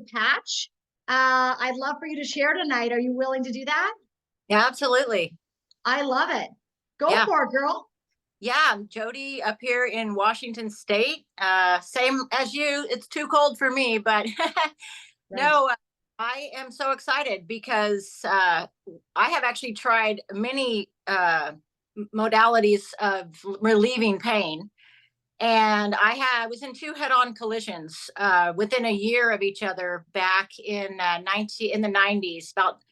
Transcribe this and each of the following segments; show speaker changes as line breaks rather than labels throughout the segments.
the patch. I'd love for you to share tonight. Are you willing to do that?
Yeah, absolutely.
I love it. Go
Yeah.
for it, girl.
Yeah. I'm Jody up here in Washington State. Same as you. It's too cold for me, but
Right.
no, I am so excited because I have actually tried many modalities of relieving pain. And was in two head-on collisions within a year of each other back in 90s, about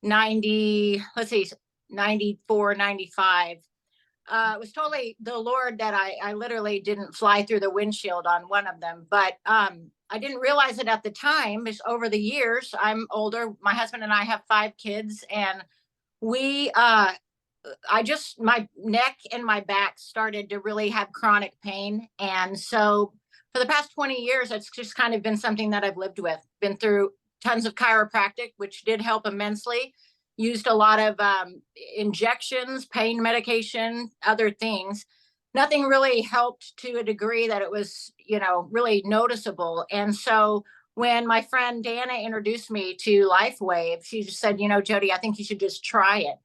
90, let's see, 94, 95. It was totally the Lord that I literally didn't fly through the windshield on one of them. But I didn't realize it at the time. Because over the years, I'm older. My husband and I have 5 kids, and we, my neck and my back started to really have chronic pain. And so for the past 20 years, it's just kind of been something that I've lived with, been through tons of chiropractic, which did help immensely, used a lot of injections, pain medication, other things. Nothing really helped to a degree that it was, really noticeable. And so when my friend Dana introduced me to LifeWave, she just said, Jody, I think you should just try it.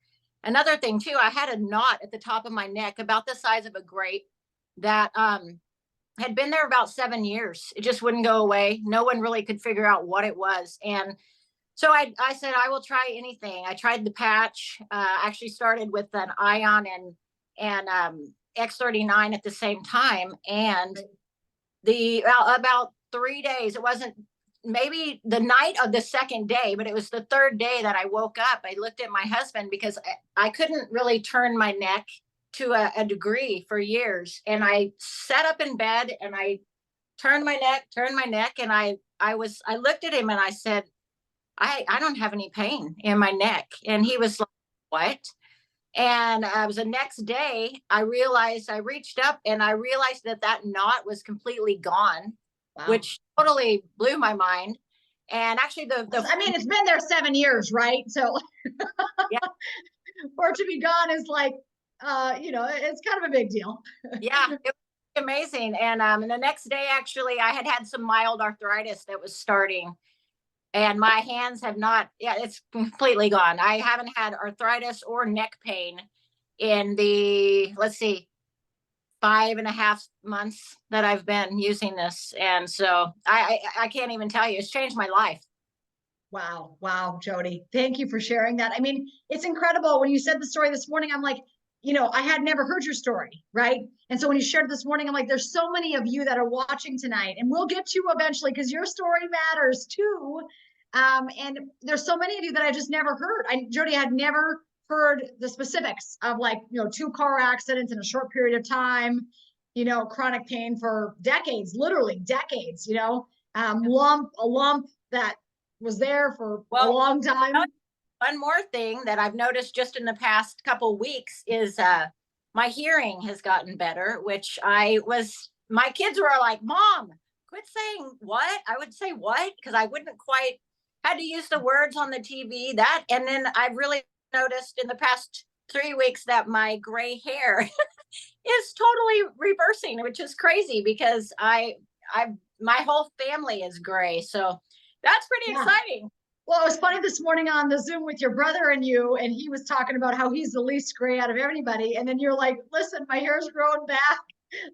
Another thing too, I had a knot at the top of my neck about the size of a grape that had been there about 7 years. It just wouldn't go away. No one really could figure out what it was. And so I said, I will try anything. I tried the patch, actually started with an ion and X39 at the same time. And about 3 days, it wasn't maybe the night of the second day, but it was the third day that I woke up. I looked at my husband because I couldn't really turn my neck to a degree for years. And I sat up in bed and I turned my neck. And I looked at him and I said, I don't have any pain in my neck. And he was like, what? And it was the next day, I reached up and I realized that knot was completely gone,
Wow.
which totally blew my mind. And actually,
I mean, it's been there 7 years, right? So,
yeah,
for it to be gone is like, it's kind of a big deal.
yeah, it was amazing. And the next day, actually, I had some mild arthritis that was starting, and my hands have not. Yeah, it's completely gone. I haven't had arthritis or neck pain in the, let's see, 5.5 months that I've been using this. And so I can't even tell you, it's changed my life.
Wow. Wow, Jody. Thank you for sharing that. I mean, it's incredible. When you said the story this morning, I'm like, I had never heard your story, right? And so when you shared it this morning, I'm like, there's so many of you that are watching tonight, and we'll get to you eventually because your story matters too. And there's so many of you that I just never heard. Jody had never heard the specifics of, like, 2 car accidents in a short period of time, chronic pain for decades, literally decades, a lump that was there for a long time.
One more thing that I've noticed just in the past couple weeks is my hearing has gotten better, which my kids were like, Mom, quit saying what? I would say what? Because I wouldn't quite had to use the words on the TV and then I've really noticed in the past 3 weeks that my gray hair is totally reversing, which is crazy because my whole family is gray. So that's pretty exciting.
Well, it was funny this morning on the Zoom with your brother and you, and he was talking about how he's the least gray out of everybody. And then you're like, listen, my hair's growing back,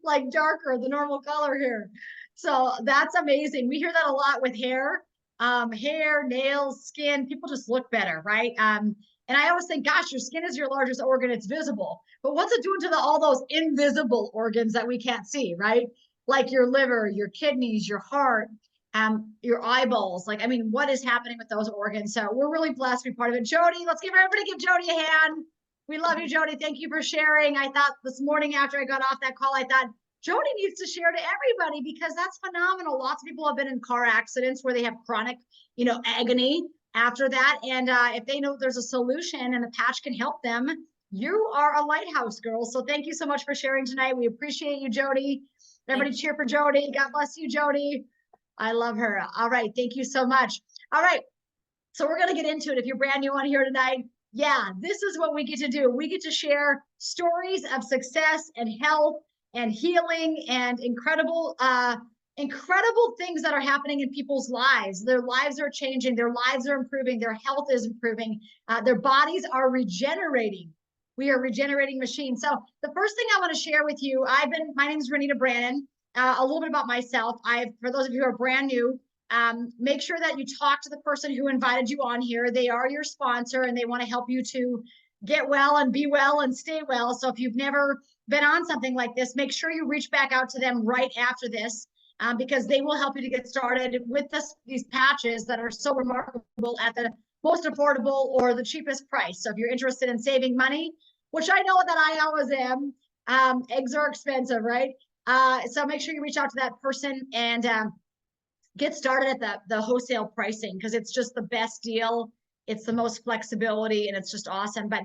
like darker, the normal color here. So that's amazing. We hear that a lot with hair, nails, skin. People just look better, right? And I always think, gosh, your skin is your largest organ. It's visible. But what's it doing to all those invisible organs that we can't see, right? Like your liver, your kidneys, your heart, your eyeballs. Like, I mean, what is happening with those organs? So we're really blessed to be part of it. Jody, let's give Jody a hand. We love you, Jody. Thank you for sharing. I thought this morning after I got off that call, I thought Jody needs to share to everybody because that's phenomenal. Lots of people have been in car accidents where they have chronic, agony after that. And if they know there's a solution and a patch can help them, you are a lighthouse, girl. So thank you so much for sharing tonight. We appreciate you, Jody. Everybody cheer for Jody. God bless you, Jody. I love her. All right. Thank you so much. All right. So we're going to get into it. If you're brand new on here tonight, this is what we get to do. We get to share stories of success and health and healing and incredible incredible things that are happening in people's lives. Their lives are changing, their lives are improving, their health is improving, their bodies are regenerating. We are regenerating machines. So the first thing I want to share with you, my name is Renita Brannon. A little bit about myself. For those of you who are brand new, make sure that you talk to the person who invited you on here. They are your sponsor and they want to help you to get well and be well and stay well. So if you've never been on something like this, make sure you reach back out to them right after this. Because they will help you to get started with these patches that are so remarkable at the most affordable or the cheapest price. So if you're interested in saving money, which I know that I always am, eggs are expensive, right? So make sure you reach out to that person and get started at the wholesale pricing, because it's just the best deal. It's the most flexibility and it's just awesome. But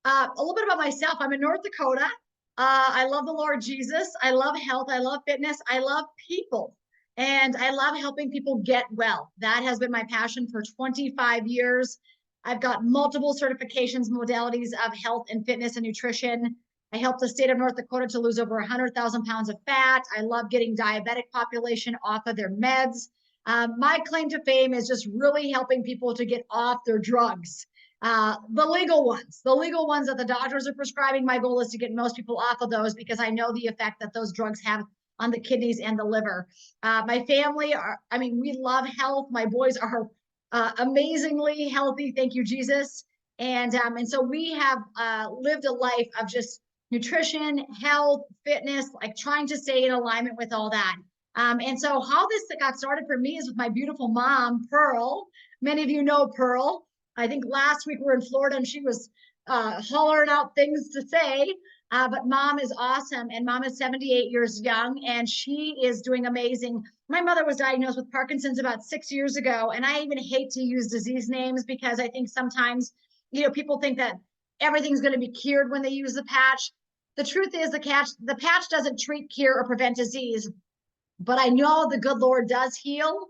a little bit about myself. I'm in North Dakota. I love the Lord Jesus. I love health. I love fitness. I love people. And I love helping people get well. That has been my passion for 25 years. I've got multiple certifications, modalities of health and fitness and nutrition. I helped the state of North Dakota to lose over 100,000 pounds of fat. I love getting diabetic population off of their meds. My claim to fame is just really helping people to get off their drugs. The legal ones that the doctors are prescribing. My goal is to get most people off of those because I know the effect that those drugs have on the kidneys and the liver. My family we love health. My boys are amazingly healthy. Thank you, Jesus. And so we have lived a life of just nutrition, health, fitness, like trying to stay in alignment with all that. And so how this got started for me is with my beautiful mom, Pearl. Many of you know Pearl. I think last week we were in Florida and she was hollering out things to say, but mom is awesome. And mom is 78 years young and she is doing amazing. My mother was diagnosed with Parkinson's about 6 years ago. And I even hate to use disease names because I think sometimes, people think that everything's going to be cured when they use the patch. The truth is the patch doesn't treat, cure, or prevent disease, but I know the good Lord does heal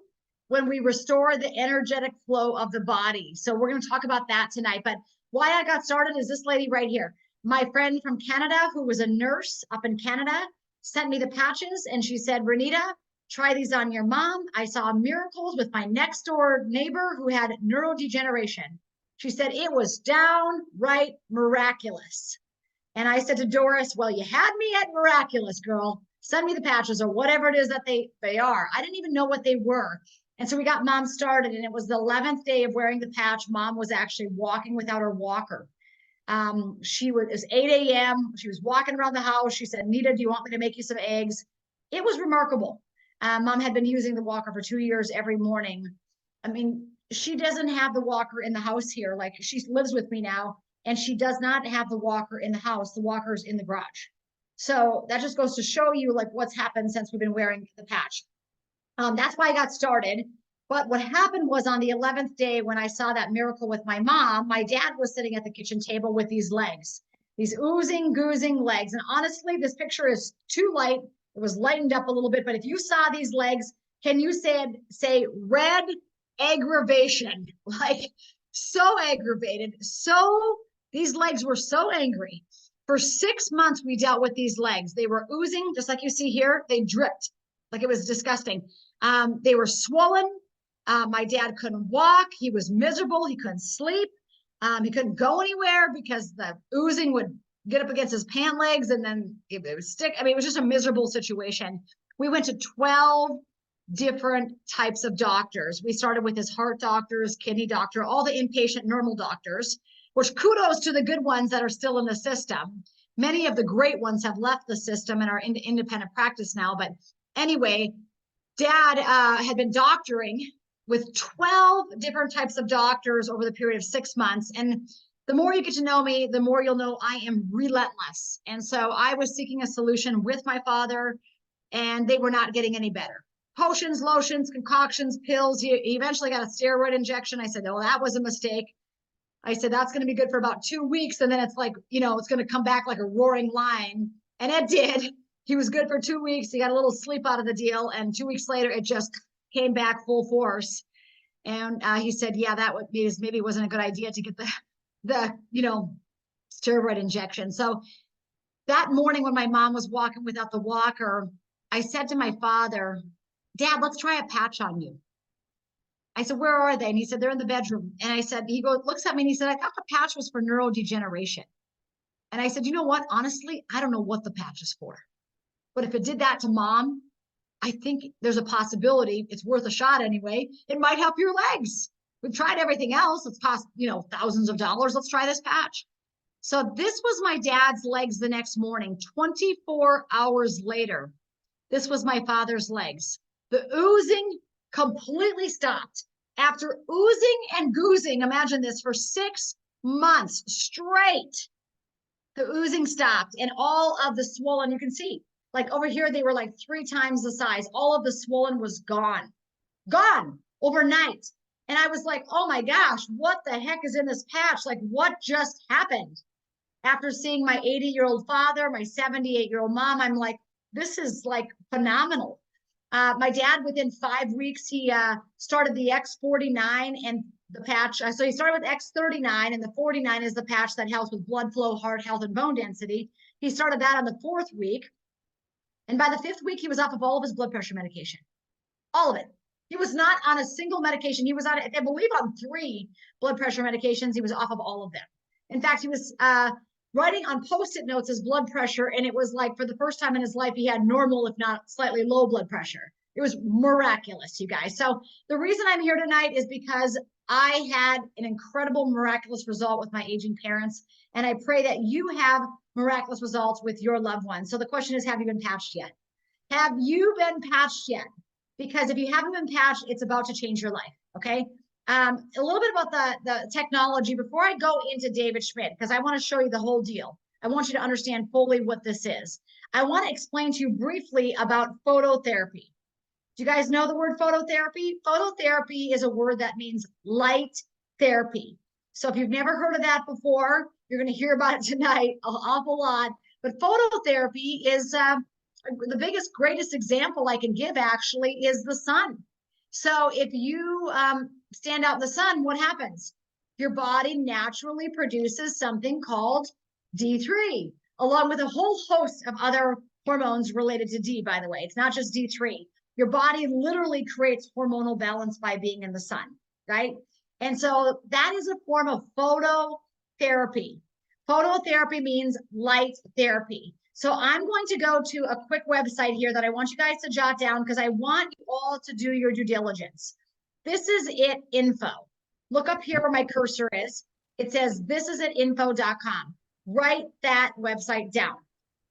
when we restore the energetic flow of the body. So we're going to talk about that tonight. But why I got started is this lady right here. My friend from Canada, who was a nurse up in Canada, sent me the patches and she said, Renita, try these on your mom. I saw miracles with my next door neighbor who had neurodegeneration. She said it was downright miraculous. And I said to Doris, well, you had me at miraculous, girl. Send me the patches or whatever it is that they are. I didn't even know what they were. And so we got mom started and it was the 11th day of wearing the patch. Mom was actually walking without her walker. It was 8 a.m. She was walking around the house. She said, Nita, do you want me to make you some eggs? It was remarkable. Mom had been using the walker for 2 years every morning. She doesn't have the walker in the house here. Like she lives with me now and she does not have the walker in the house. The walker's in the garage. So that just goes to show you like what's happened since we've been wearing the patch. That's why I got started. But what happened was on the 11th day when I saw that miracle with my mom, my dad was sitting at the kitchen table with these legs, these oozing, goozing legs. And honestly, this picture is too light. It was lightened up a little bit. But if you saw these legs, can you say red aggravation? Like so aggravated. These legs were so angry. For 6 months, we dealt with these legs. They were oozing, just like you see here. They dripped, like it was disgusting. They were swollen. My dad couldn't walk. He was miserable. He couldn't sleep. He couldn't go anywhere because the oozing would get up against his pant legs and then it would stick. It was just a miserable situation. We went to 12 different types of doctors. We started with his heart doctors, kidney doctor, all the inpatient normal doctors, which kudos to the good ones that are still in the system. Many of the great ones have left the system and are in independent practice now. But anyway, Dad had been doctoring with 12 different types of doctors over the period of 6 months. And the more you get to know me, the more you'll know I am relentless. And so I was seeking a solution with my father, and they were not getting any better. Potions, lotions, concoctions, pills. He eventually got a steroid injection. I said, oh, that was a mistake. I said, that's going to be good for about 2 weeks. And then it's like, it's going to come back like a roaring lion. And it did. He was good for 2 weeks. He got a little sleep out of the deal. And 2 weeks later, it just came back full force. And he said, yeah, that maybe wasn't a good idea to get the steroid injection. So that morning when my mom was walking without the walker, I said to my father, Dad, let's try a patch on you. I said, where are they? And he said, they're in the bedroom. And I said, looks at me and he said, I thought the patch was for neurodegeneration. And I said, you know what? Honestly, I don't know what the patch is for. But if it did that to mom, I think there's a possibility, it's worth a shot anyway. It might help your legs. We've tried everything else. It's cost, thousands of dollars. Let's try this patch. So this was my dad's legs the next morning, 24 hours later. This was my father's legs. The oozing completely stopped. After oozing and goozing, imagine this, for 6 months straight, the oozing stopped and all of the swollen, you can see, like over here, they were like 3 times the size. All of the swollen was gone overnight. And I was like, oh my gosh, what the heck is in this patch? Like, what just happened? After seeing my 80-year-old father, my 78-year-old mom, I'm like, this is like phenomenal. My dad, within 5 weeks, he started the X49 and the patch. So he started with X39, and the 49 is the patch that helps with blood flow, heart health, and bone density. He started that on the 4th week. And by the 5th week, he was off of all of his blood pressure medication, all of it. He was not on a single medication. He was on, I believe, on 3 blood pressure medications. He was off of all of them. In fact, he was writing on Post-it notes his blood pressure, and it was like, for the first time in his life, he had normal, if not slightly low blood pressure. It was miraculous, you guys. So the reason I'm here tonight is because I had an incredible, miraculous result with my aging parents, and I pray that you have miraculous results with your loved ones. So the question is, have you been patched yet? Have you been patched yet? Because if you haven't been patched, it's about to change your life, okay? A little bit about the technology before I go into David Schmidt, because I want to show you the whole deal. I want you to understand fully what this is. I want to explain to you briefly about phototherapy. Do you guys know the word phototherapy? Phototherapy is a word that means light therapy. So if you've never heard of that before, you're going to hear about it tonight an awful lot. But phototherapy is the biggest, greatest example I can give actually is the sun. So if you stand out in the sun, what happens? Your body naturally produces something called D3, along with a whole host of other hormones related to D, by the way. It's not just D3. Your body literally creates hormonal balance by being in the sun, right? And so that is a form of phototherapy. Phototherapy means light therapy. So I'm going to go to a quick website here that I want you guys to jot down because I want you all to do your due diligence. This is it info. Look up here where my cursor is. It says thisisit.info.com. Write that website down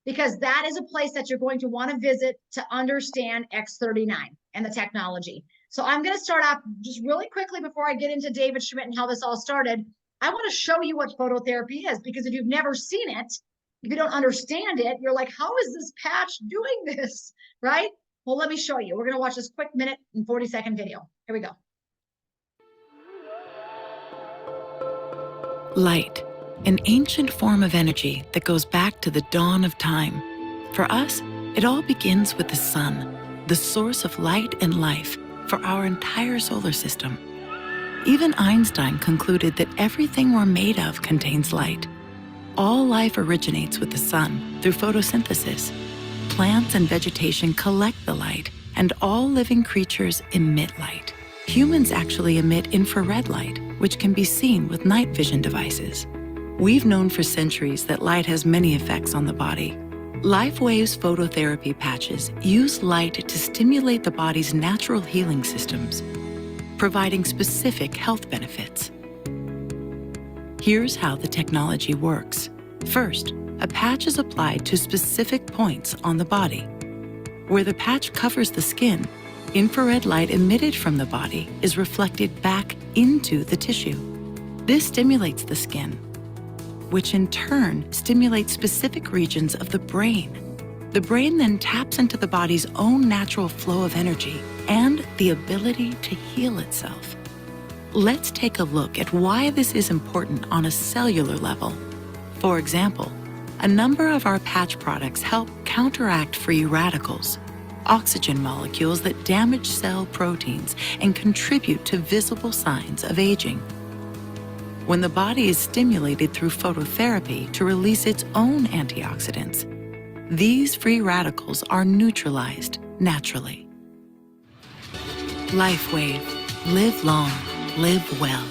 because that is a place that you're going to want to visit to understand X39 and the technology. So I'm going to start off just really quickly before I get into David Schmidt and how this all started. I want to show you what phototherapy is because if you've never seen it, if you don't understand it, you're like, how is this patch doing this, right? Well, let me show you. We're going to watch this quick minute and 40-second video. Here we go.
Light, an ancient form of energy that goes back to the dawn of time. For us, it all begins with the sun, the source of light and life for our entire solar system. Even Einstein concluded that everything we're made of contains light. All life originates with the sun through photosynthesis. Plants and vegetation collect the light, and all living creatures emit light. Humans actually emit infrared light, which can be seen with night vision devices. We've known for centuries that light has many effects on the body. LifeWave's phototherapy patches use light to stimulate the body's natural healing systems, providing specific health benefits. Here's how the technology works. First, a patch is applied to specific points on the body. Where the patch covers the skin, infrared light emitted from the body is reflected back into the tissue. This stimulates the skin, which in turn stimulates specific regions of the brain. The brain then taps into the body's own natural flow of energy and the ability to heal itself. Let's take a look at why this is important on a cellular level. For example, a number of our patch products help counteract free radicals, oxygen molecules that damage cell proteins and contribute to visible signs of aging. When the body is stimulated through phototherapy to release its own antioxidants, these free radicals are neutralized naturally. LifeWave. Live long. Live well.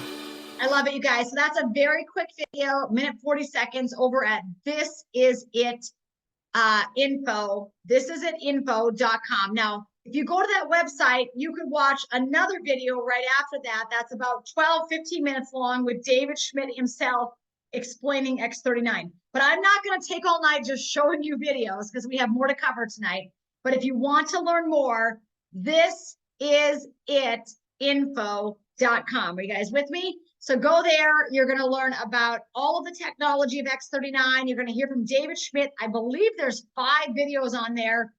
I love it, you guys. So that's a very quick video, minute 40 seconds over at This Is It info. Thisisitinfo.com. Now, if you go to that website, you could watch another video right after that. That's about 12, 15 minutes long with David Schmidt himself explaining X39. But I'm not going to take all night just showing you videos because we have more to cover tonight. But if you want to learn more, thisisitinfo.com. Are you guys with me? So go there. You're going to learn about all of the technology of X39. You're going to hear from David Schmidt. I believe there's 5 videos on there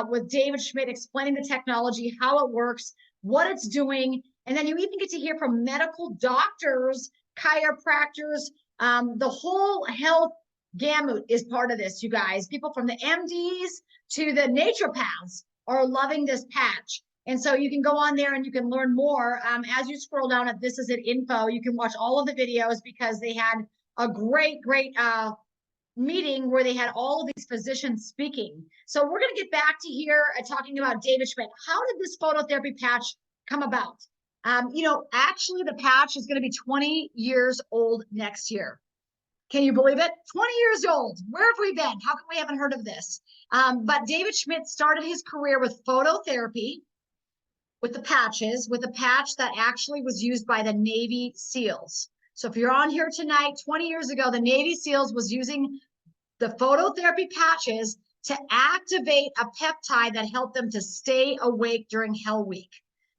with David Schmidt explaining the technology, how it works, what it's doing. And then you even get to hear from medical doctors, chiropractors, the whole health gamut is part of this, you guys. People from the MDs to the naturopaths are loving this patch. And so you can go on there and you can learn more. As you scroll down at This Is It Info, you can watch all of the videos because they had a great meeting where they had all of these physicians speaking. So we're going to get back to here talking about David Schmidt. How did this phototherapy patch come about? Actually, the patch is going to be 20 years old next year. Can you believe it? 20 years old. Where have we been? How come we haven't heard of this? But David Schmidt started his career with phototherapy, with the patches, with a patch that actually was used by the Navy SEALs. So if you're on here tonight, 20 years ago, the Navy SEALs was using the phototherapy patches to activate a peptide that helped them to stay awake during Hell Week.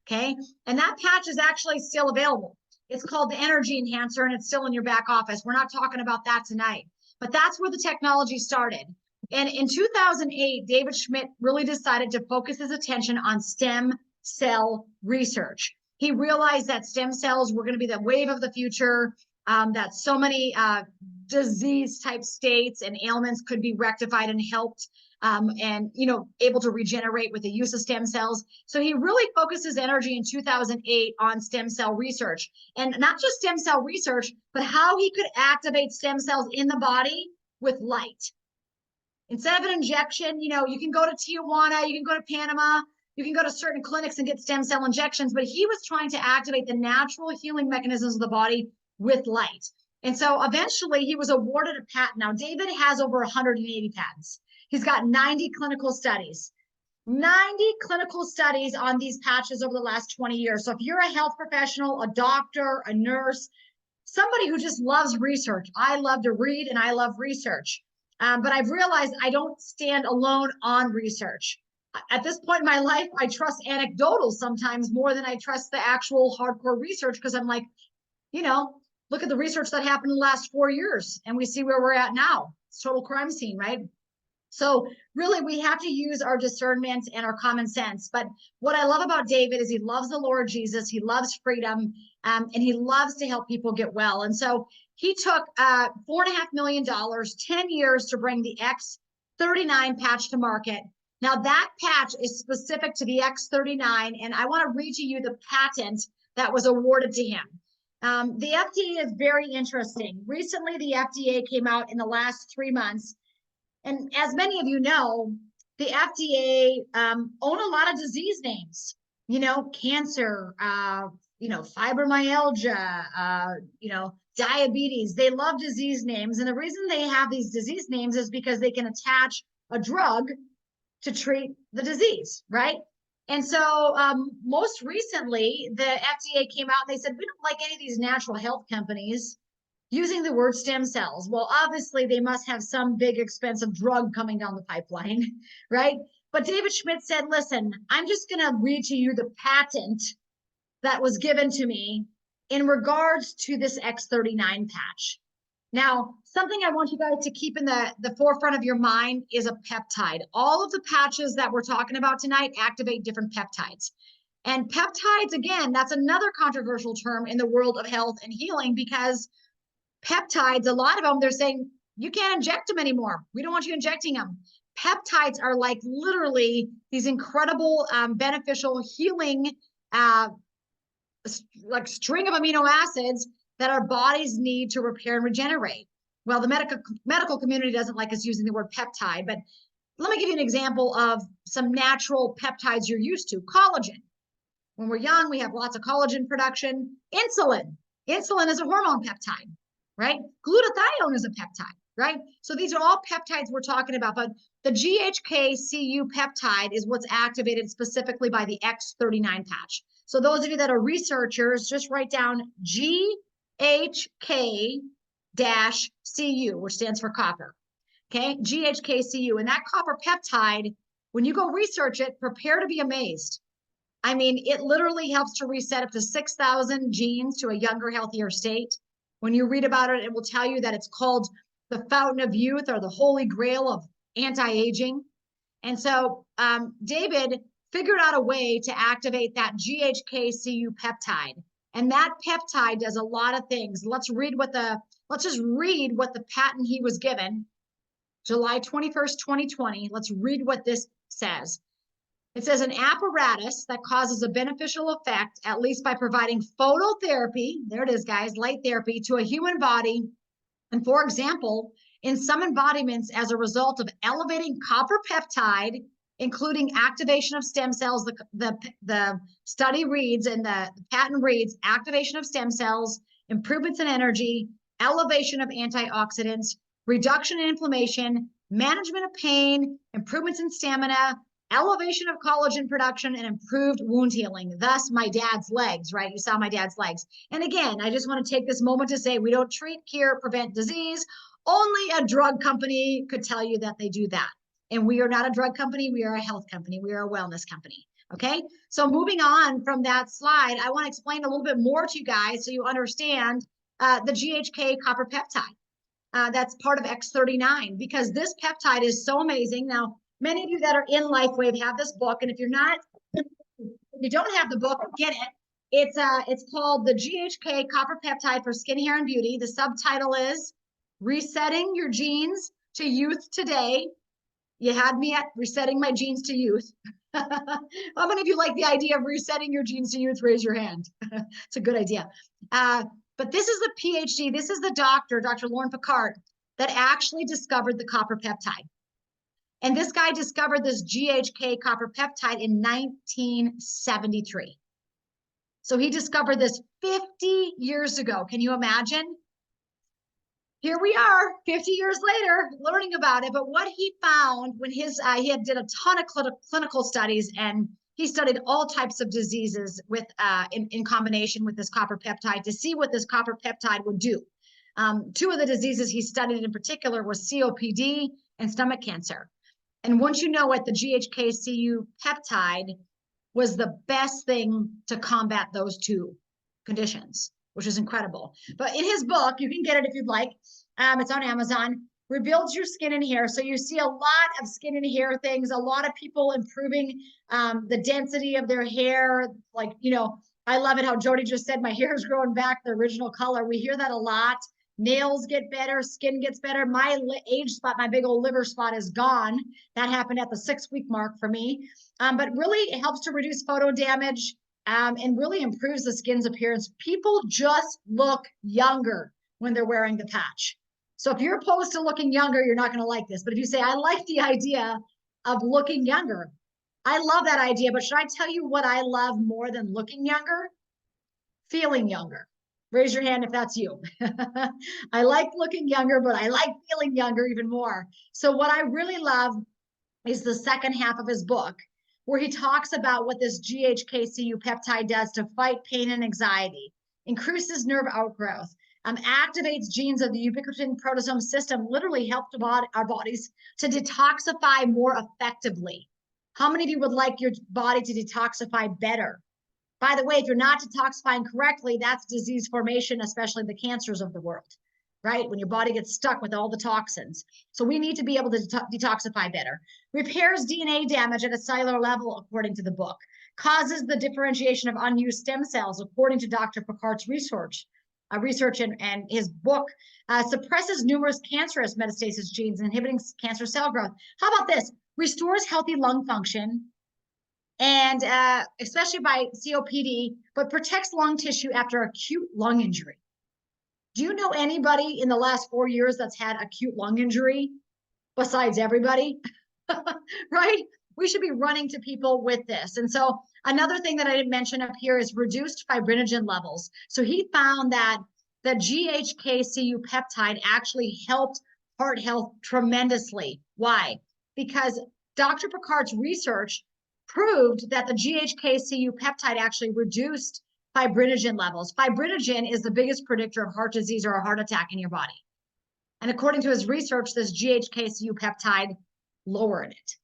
Okay. And that patch is actually still available. It's called the Energy Enhancer and it's still in your back office. We're not talking about that tonight, but that's where the technology started. And in 2008, David Schmidt really decided to focus his attention on stem cell research. He realized that stem cells were going to be the wave of the future, that so many disease type states and ailments could be rectified and helped and able to regenerate with the use of stem cells. So he really focused his energy in 2008 on stem cell research, and not just stem cell research, but how he could activate stem cells in the body with light. Instead of an injection, you can go to Tijuana, you can go to Panama, you can go to certain clinics and get stem cell injections, but he was trying to activate the natural healing mechanisms of the body with light. And so eventually he was awarded a patent. Now, David has over 180 patents. He's got 90 clinical studies. 90 clinical studies on these patches over the last 20 years. So if you're a health professional, a doctor, a nurse, somebody who just loves research, I love to read and I love research. But I've realized I don't stand alone on research. At this point in my life, I trust anecdotal sometimes more than I trust the actual hardcore research, because I'm like, look at the research that happened in the last 4 years and we see where we're at now. It's total crime scene, right? So really, we have to use our discernment and our common sense. But what I love about David is he loves the Lord Jesus. He loves freedom, and he loves to help people get well. And so he took $4.5 million, 10 years to bring the X39 patch to market. Now that patch is specific to the X39, and I want to read to you the patent that was awarded to him. The FDA is very interesting. Recently, the FDA came out in the last 3 months. And as many of you know, the FDA own a lot of disease names, cancer, fibromyalgia, diabetes. They love disease names. And the reason they have these disease names is because they can attach a drug to treat the disease, right? And so most recently, the FDA came out and they said, we don't like any of these natural health companies using the word stem cells. Well, obviously, they must have some big expensive drug coming down the pipeline, right? But David Schmidt said, listen, I'm just going to read to you the patent that was given to me in regards to this X39 patch. Now, something I want you guys to keep in the forefront of your mind is a peptide. All of the patches that we're talking about tonight activate different peptides. And peptides, again, that's another controversial term in the world of health and healing, because peptides, a lot of them, they're saying, you can't inject them anymore. We don't want you injecting them. Peptides are like literally these incredible beneficial healing like string of amino acids that our bodies need to repair and regenerate. Well, the medical community doesn't like us using the word peptide, but let me give you an example of some natural peptides you're used to. Collagen. When we're young, we have lots of collagen production. Insulin. Insulin is a hormone peptide, right? Glutathione is a peptide, right? So these are all peptides we're talking about, but the GHK-Cu peptide is what's activated specifically by the X39 patch. So those of you that are researchers, just write down GHK-Cu, which stands for copper. Okay, GHK-Cu. And that copper peptide, when you go research it, prepare to be amazed. I mean, it literally helps to reset up to 6,000 genes to a younger, healthier state. When you read about it, it will tell you that it's called the fountain of youth or the holy grail of anti-aging. And so David figured out a way to activate that GHK-Cu peptide. And that peptide does a lot of things. Let's just read what the patent he was given, July 21st, 2020. Let's read what this says. It says an apparatus that causes a beneficial effect, at least by providing phototherapy, there it is, guys, light therapy, to a human body. And for example, in some embodiments, as a result of elevating copper peptide, including activation of stem cells, the study reads and the patent reads, activation of stem cells, improvements in energy, elevation of antioxidants, reduction in inflammation, management of pain, improvements in stamina, elevation of collagen production, and improved wound healing. Thus, my dad's legs, right? You saw my dad's legs. And again, I just want to take this moment to say we don't treat, cure, prevent disease. Only a drug company could tell you that they do that. And we are not a drug company. We are a health company. We are a wellness company. Okay. So moving on from that slide, I want to explain a little bit more to you guys so you understand the GHK copper peptide. That's part of X39 because this peptide is so amazing. Now, many of you that are in LifeWave have this book, and if you don't have the book, get it. It's called the GHK Copper Peptide for Skin, Hair, and Beauty. The subtitle is Resetting Your Genes to Youth Today. You had me at resetting my genes to youth. How many of you like the idea of resetting your genes to youth? Raise your hand. It's a good idea. But this is the PhD. This is the doctor, Dr. Lauren Picard, that actually discovered the copper peptide. And this guy discovered this GHK copper peptide in 1973. So he discovered this 50 years ago. Can you imagine? Here we are 50 years later learning about it. But what he found when he did a ton of clinical studies, and he studied all types of diseases with in combination with this copper peptide to see what this copper peptide would do. Two of the diseases he studied in particular was COPD and stomach cancer. And once you know it, the GHK-Cu peptide was the best thing to combat those two conditions, which is incredible. But in his book, you can get it if you'd like. It's on Amazon. Rebuilds your skin and hair. So you see a lot of skin and hair things, a lot of people improving the density of their hair. Like, you know, I love it how Jody just said, my hair is growing back the original color. We hear that a lot. Nails get better, skin gets better. My age spot, my big old liver spot is gone. That happened at the 6-week mark for me. But really it helps to reduce photo damage and really improves the skin's appearance. People just look younger when they're wearing the patch. So if you're opposed to looking younger, you're not going to like this. But if you say, I like the idea of looking younger, I love that idea. But should I tell you what I love more than looking younger? Feeling younger. Raise your hand if that's you. I like looking younger, but I like feeling younger even more. So what I really love is the second half of his book, where he talks about what this GHK-Cu peptide does to fight pain and anxiety, increases nerve outgrowth, activates genes of the ubiquitin proteasome system, literally help our bodies to detoxify more effectively. How many of you would like your body to detoxify better? By the way, if you're not detoxifying correctly, that's disease formation, especially the cancers of the world, right? When your body gets stuck with all the toxins. So we need to be able to detoxify better. Repairs DNA damage at a cellular level, according to the book. Causes the differentiation of unused stem cells, according to Dr. Picard's research and his book. Suppresses numerous cancerous metastasis genes, inhibiting cancer cell growth. How about this? Restores healthy lung function, and especially by COPD, but protects lung tissue after acute lung injury. Do you know anybody in the last 4 years that's had acute lung injury besides everybody? Right? we should be running to people with this. And so another thing that I didn't mention up here is reduced fibrinogen levels. So he found that the GHK-Cu peptide actually helped heart health tremendously. Why? Because Dr. Picard's research proved that the GHK-Cu peptide actually reduced fibrinogen levels. Fibrinogen is the biggest predictor of heart disease or a heart attack in your body. And according to his research, this GHK-Cu peptide lowered it.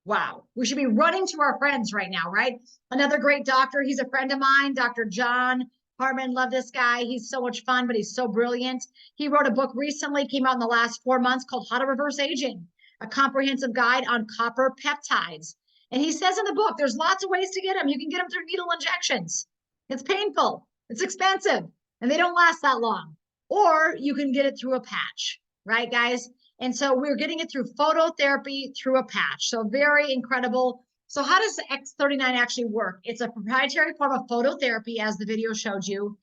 Wow. We should be running to our friends right now, right? Another great doctor. He's a friend of mine, Dr. John Harmon. Love this guy. He's so much fun, but he's so brilliant. He wrote a book recently, came out in the last 4 months, called How to Reverse Aging, a comprehensive guide on copper peptides. And he says in the book, there's lots of ways to get them. You can get them through needle injections. It's painful, it's expensive, and they don't last that long. Or you can get it through a patch, right, guys? And so we're getting it through phototherapy through a patch. So very incredible. So how does X39 actually work? It's a proprietary form of phototherapy, as the video showed you.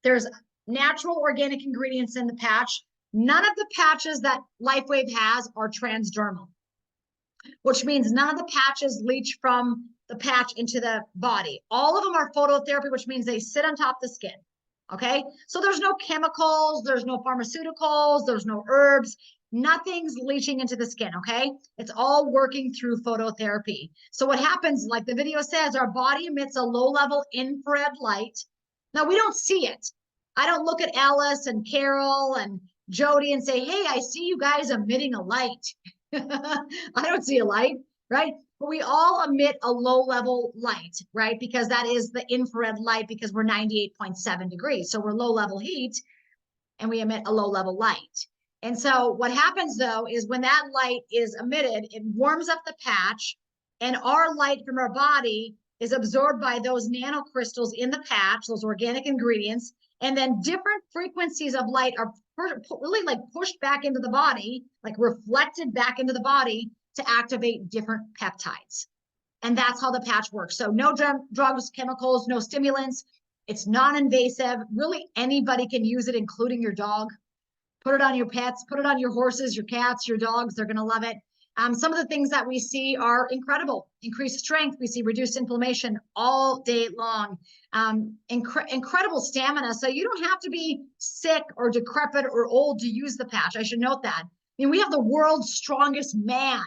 There's natural organic ingredients in the patch. None of the patches that LifeWave has are transdermal, which means none of the patches leach from the patch into the body. All of them are phototherapy, which means they sit on top of the skin. Okay, so there's no chemicals, there's no pharmaceuticals, there's no herbs, nothing's leaching into the skin. Okay, it's all working through phototherapy. So what happens, like the video says, our body emits a low-level infrared light. Now we don't see it. I don't look at Alice and Carol and Jody and say, hey, I see you guys emitting a light. I don't see a light, right? But we all emit a low-level light, right? Because that is the infrared light, because we're 98.7 degrees. So we're low-level heat and we emit a low-level light. And so what happens though is when that light is emitted, it warms up the patch, and our light from our body is absorbed by those nanocrystals in the patch, those organic ingredients, and then different frequencies of light are really like pushed back into the body, like reflected back into the body to activate different peptides. And that's how the patch works. So no drugs, chemicals, no stimulants. It's non-invasive. Really anybody can use it, including your dog. Put it on your pets, put it on your horses, your cats, your dogs. They're going to love it. Some of the things that we see are incredible. Increased strength. We see reduced inflammation all day long. Incredible stamina. So you don't have to be sick or decrepit or old to use the patch. I should note that. I mean, we have the world's strongest man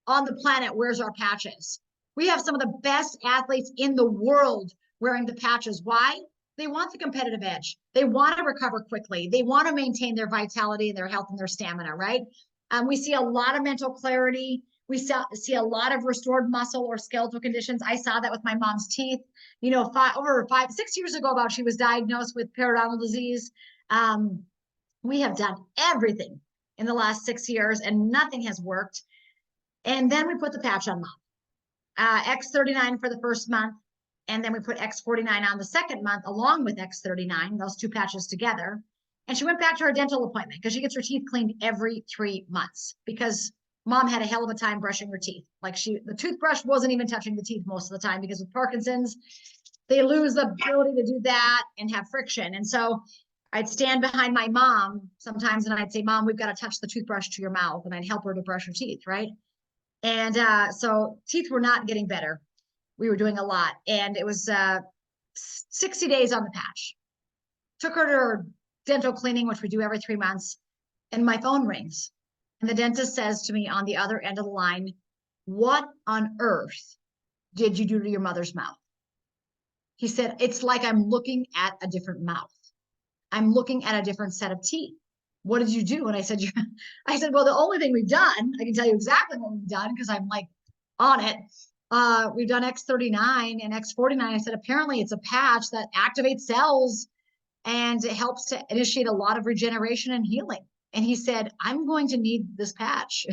on the planet wears our patches. We have some of the best athletes in the world wearing the patches. Why? They want the competitive edge. They want to recover quickly. They want to maintain their vitality and their health and their stamina, right? We see a lot of mental clarity. We see a lot of restored muscle or skeletal conditions. I saw that with my mom's teeth. You know, 6 years ago, about she was diagnosed with periodontal disease. We have done everything in the last 6 years, and nothing has worked. And then we put the patch on mom. X39 for the first month, and then we put X49 on the second month along with X39, those two patches together. And she went back to her dental appointment because she gets her teeth cleaned every 3 months, because mom had a hell of a time brushing her teeth. Like the toothbrush wasn't even touching the teeth most of the time, because with Parkinson's, they lose the ability to do that and have friction. And so I'd stand behind my mom sometimes and I'd say, Mom, we've got to touch the toothbrush to your mouth. And I'd help her to brush her teeth, right? And so teeth were not getting better. We were doing a lot. And it was 60 days on the patch. Took her to her dental cleaning, which we do every 3 months. And my phone rings. And the dentist says to me on the other end of the line, what on earth did you do to your mother's mouth? He said, it's like I'm looking at a different mouth. I'm looking at a different set of teeth. What did you do? And I said, well, the only thing we've done, I can tell you exactly what we've done because I'm like on it. We've done X39 and X49. I said, apparently it's a patch that activates cells and it helps to initiate a lot of regeneration and healing. And he said, I'm going to need this patch.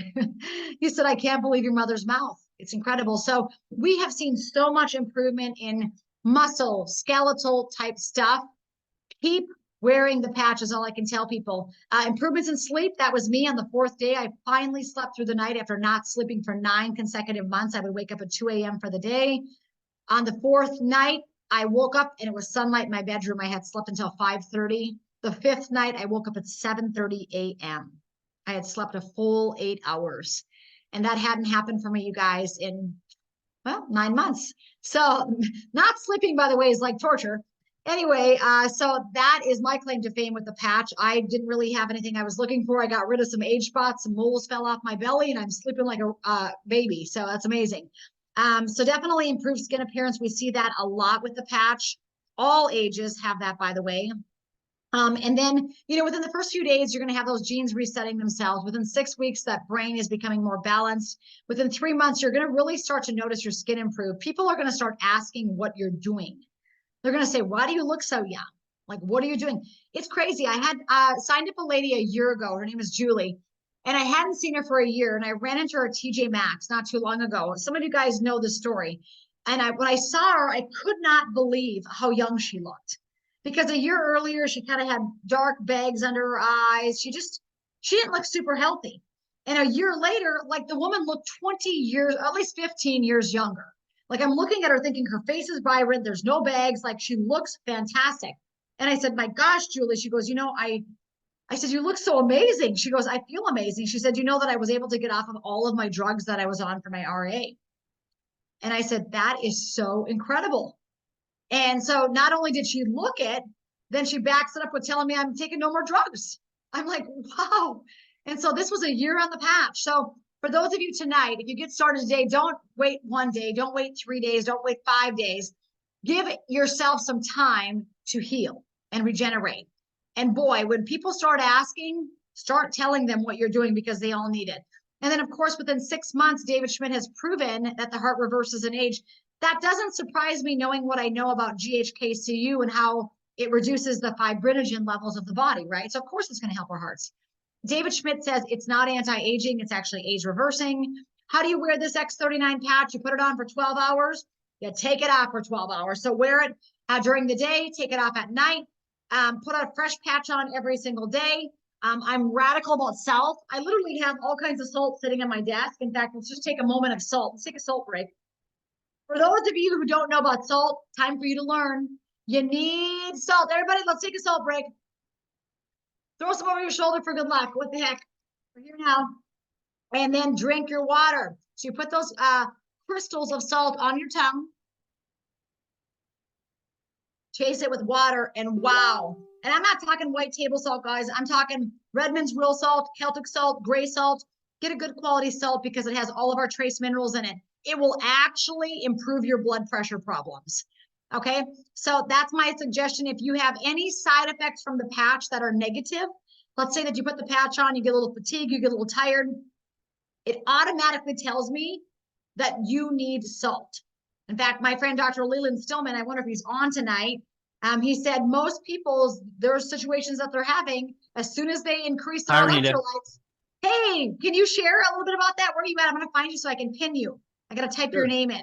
He said, I can't believe your mother's mouth. It's incredible. So we have seen so much improvement in muscle, skeletal type stuff. Keep wearing the patch is all I can tell people. Improvements in sleep. That was me on the 4th day. I finally slept through the night after not sleeping for 9 consecutive months. I would wake up at 2 a.m. for the day. On the 4th night, I woke up and it was sunlight in my bedroom. I had slept until 5:30. The 5th night, I woke up at 7:30 a.m. I had slept a full 8 hours. And that hadn't happened for me, you guys, in well, 9 months. So not sleeping, by the way, is like torture. Anyway, so that is my claim to fame with the patch. I didn't really have anything I was looking for. I got rid of some age spots, some moles fell off my belly, and I'm sleeping like a baby. So that's amazing. So definitely improved skin appearance. We see that a lot with the patch. All ages have that, by the way. And then, within the first few days, you're going to have those genes resetting themselves. Within 6 weeks, that brain is becoming more balanced. Within 3 months, you're going to really start to notice your skin improve. People are going to start asking what you're doing. They're going to say, why do you look so young? Like, what are you doing? It's crazy. I had signed up a lady a year ago. Her name is Julie. And I hadn't seen her for a year. And I ran into her at TJ Maxx not too long ago. Some of you guys know the story. And when I saw her, I could not believe how young she looked. Because a year earlier, she kind of had dark bags under her eyes. She didn't look super healthy. And a year later, like the woman looked 20 years, at least 15 years younger. Like I'm looking at her thinking her face is vibrant. There's no bags. Like she looks fantastic. And I said, my gosh, Julie, she goes, I said, you look so amazing. She goes, I feel amazing. She said, that I was able to get off of all of my drugs that I was on for my RA. And I said, that is so incredible. And so not only did she look it, then she backs it up with telling me I'm taking no more drugs. I'm like, wow. And so this was a year on the patch. So for those of you tonight, if you get started today, don't wait 1 day, don't wait 3 days, don't wait 5 days. Give yourself some time to heal and regenerate. And boy, when people start asking, start telling them what you're doing because they all need it. And then of course, within 6 months, David Schmidt has proven that the heart reverses in age. That doesn't surprise me knowing what I know about GHKCU and how it reduces the fibrinogen levels of the body, right? So of course it's going to help our hearts. David Schmidt says it's not anti-aging, it's actually age reversing. How do you wear this X39 patch? You put it on for 12 hours, you take it off for 12 hours. So wear it during the day, take it off at night, put a fresh patch on every single day. I'm radical about salt. I literally have all kinds of salt sitting on my desk. In fact, let's just take a moment of salt. Let's take a salt break. For those of you who don't know about salt, time for you to learn. You need salt. Everybody, let's take a salt break. Throw some over your shoulder for good luck. What the heck? We're here now. And then drink your water. So you put those crystals of salt on your tongue. Chase it with water, and wow. And I'm not talking white table salt, guys. I'm talking Redmond's real salt, Celtic salt, gray salt. Get a good quality salt because it has all of our trace minerals in it. It will actually improve your blood pressure problems. Okay, so that's my suggestion. If you have any side effects from the patch that are negative, let's say that you put the patch on, you get a little fatigued, you get a little tired, it automatically tells me that you need salt. In fact, my friend, Dr. Leland Stillman, I wonder if he's on tonight. He said most people's, there's situations that they're having, as soon as they increase their electrolytes. Hey, can you share a little bit about that? Where are you at? I'm going to find you so I can pin you. I got to type your name in.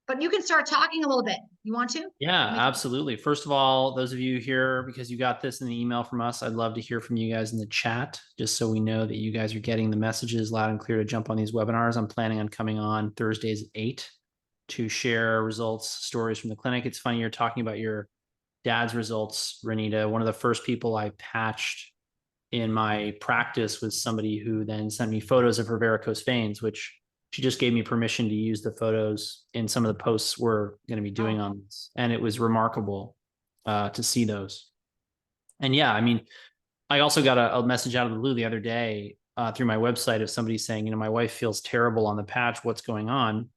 But you can start talking a little bit. You want to?
Yeah, absolutely. First of all, those of you here, because you got this in the email from us, I'd love to hear from you guys in the chat, just so we know that you guys are getting the messages loud and clear to jump on these webinars. I'm planning on coming on Thursdays at 8 to share results, stories from the clinic. It's funny you're talking about your dad's results, Renita. One of the first people I patched in my practice was somebody who then sent me photos of her varicose veins, which she just gave me permission to use the photos in some of the posts we're going to be doing on this. And it was remarkable to see those. And yeah, I mean, I also got a message out of the blue the other day through my website of somebody saying, my wife feels terrible on the patch. What's going on?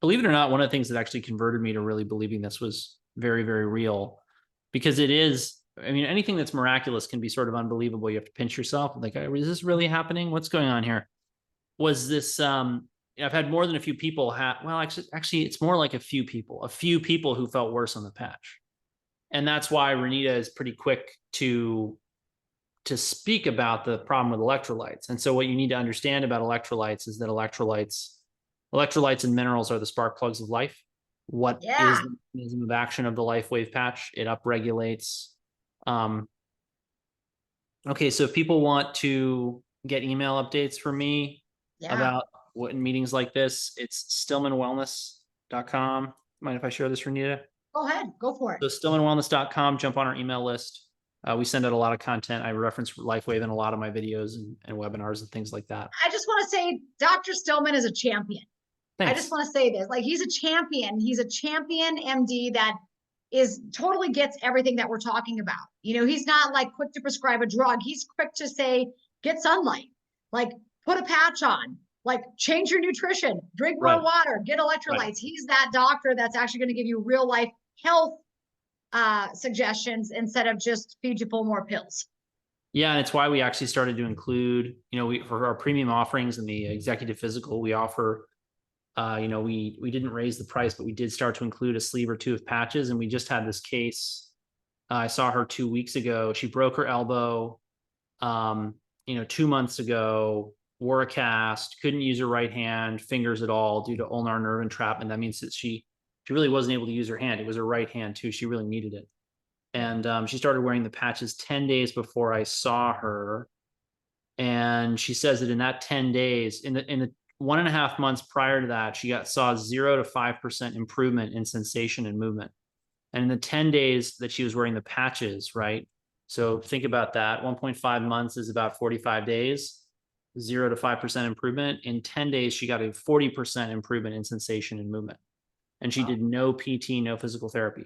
Believe it or not, one of the things that actually converted me to really believing this was very, very real, because it is, anything that's miraculous can be sort of unbelievable. You have to pinch yourself. Like, is this really happening? What's going on here? Was this, I've had more than a few people actually, it's more like a few people who felt worse on the patch. And that's why Renita is pretty quick to speak about the problem with electrolytes. And so what you need to understand about electrolytes is that electrolytes and minerals are the spark plugs of life. What is the mechanism of action of the LifeWave patch? It upregulates. Okay, so if people want to get email updates from me about what in meetings like this, it's stillmanwellness.com. Mind if I share this, Renita?
Go ahead, go for it.
So stillmanwellness.com, jump on our email list. We send out a lot of content. I reference LifeWave in a lot of my videos and webinars and things like that.
I just want to say Dr. Stillman is a champion. I
Thanks.
just want to say this, like, he's a champion. He's a champion MD that is totally gets everything that we're talking about. He's not like quick to prescribe a drug. He's quick to say, get sunlight, like put a patch on, like change your nutrition, drink more
Right.
water, get electrolytes.
Right.
He's that doctor that's actually going to give you real life health suggestions instead of just feed you full more pills.
Yeah, and it's why we actually started to include, for our premium offerings and the executive physical, we offer, we didn't raise the price, but we did start to include a sleeve or two of patches. And we just had this case. I saw her 2 weeks ago. She broke her elbow, 2 months ago, wore a cast, couldn't use her right hand, fingers at all due to ulnar nerve entrapment. That means that she really wasn't able to use her hand. It was her right hand too. She really needed it. And she started wearing the patches 10 days before I saw her. And she says that in that 10 days, in the 1.5 months prior to that, she saw 0 to 5% improvement in sensation and movement. And in the 10 days that she was wearing the patches, right? So think about that. 1.5 months is about 45 days, 0 to 5% improvement. In 10 days, she got a 40% improvement in sensation and movement. And she did no PT, no physical therapy.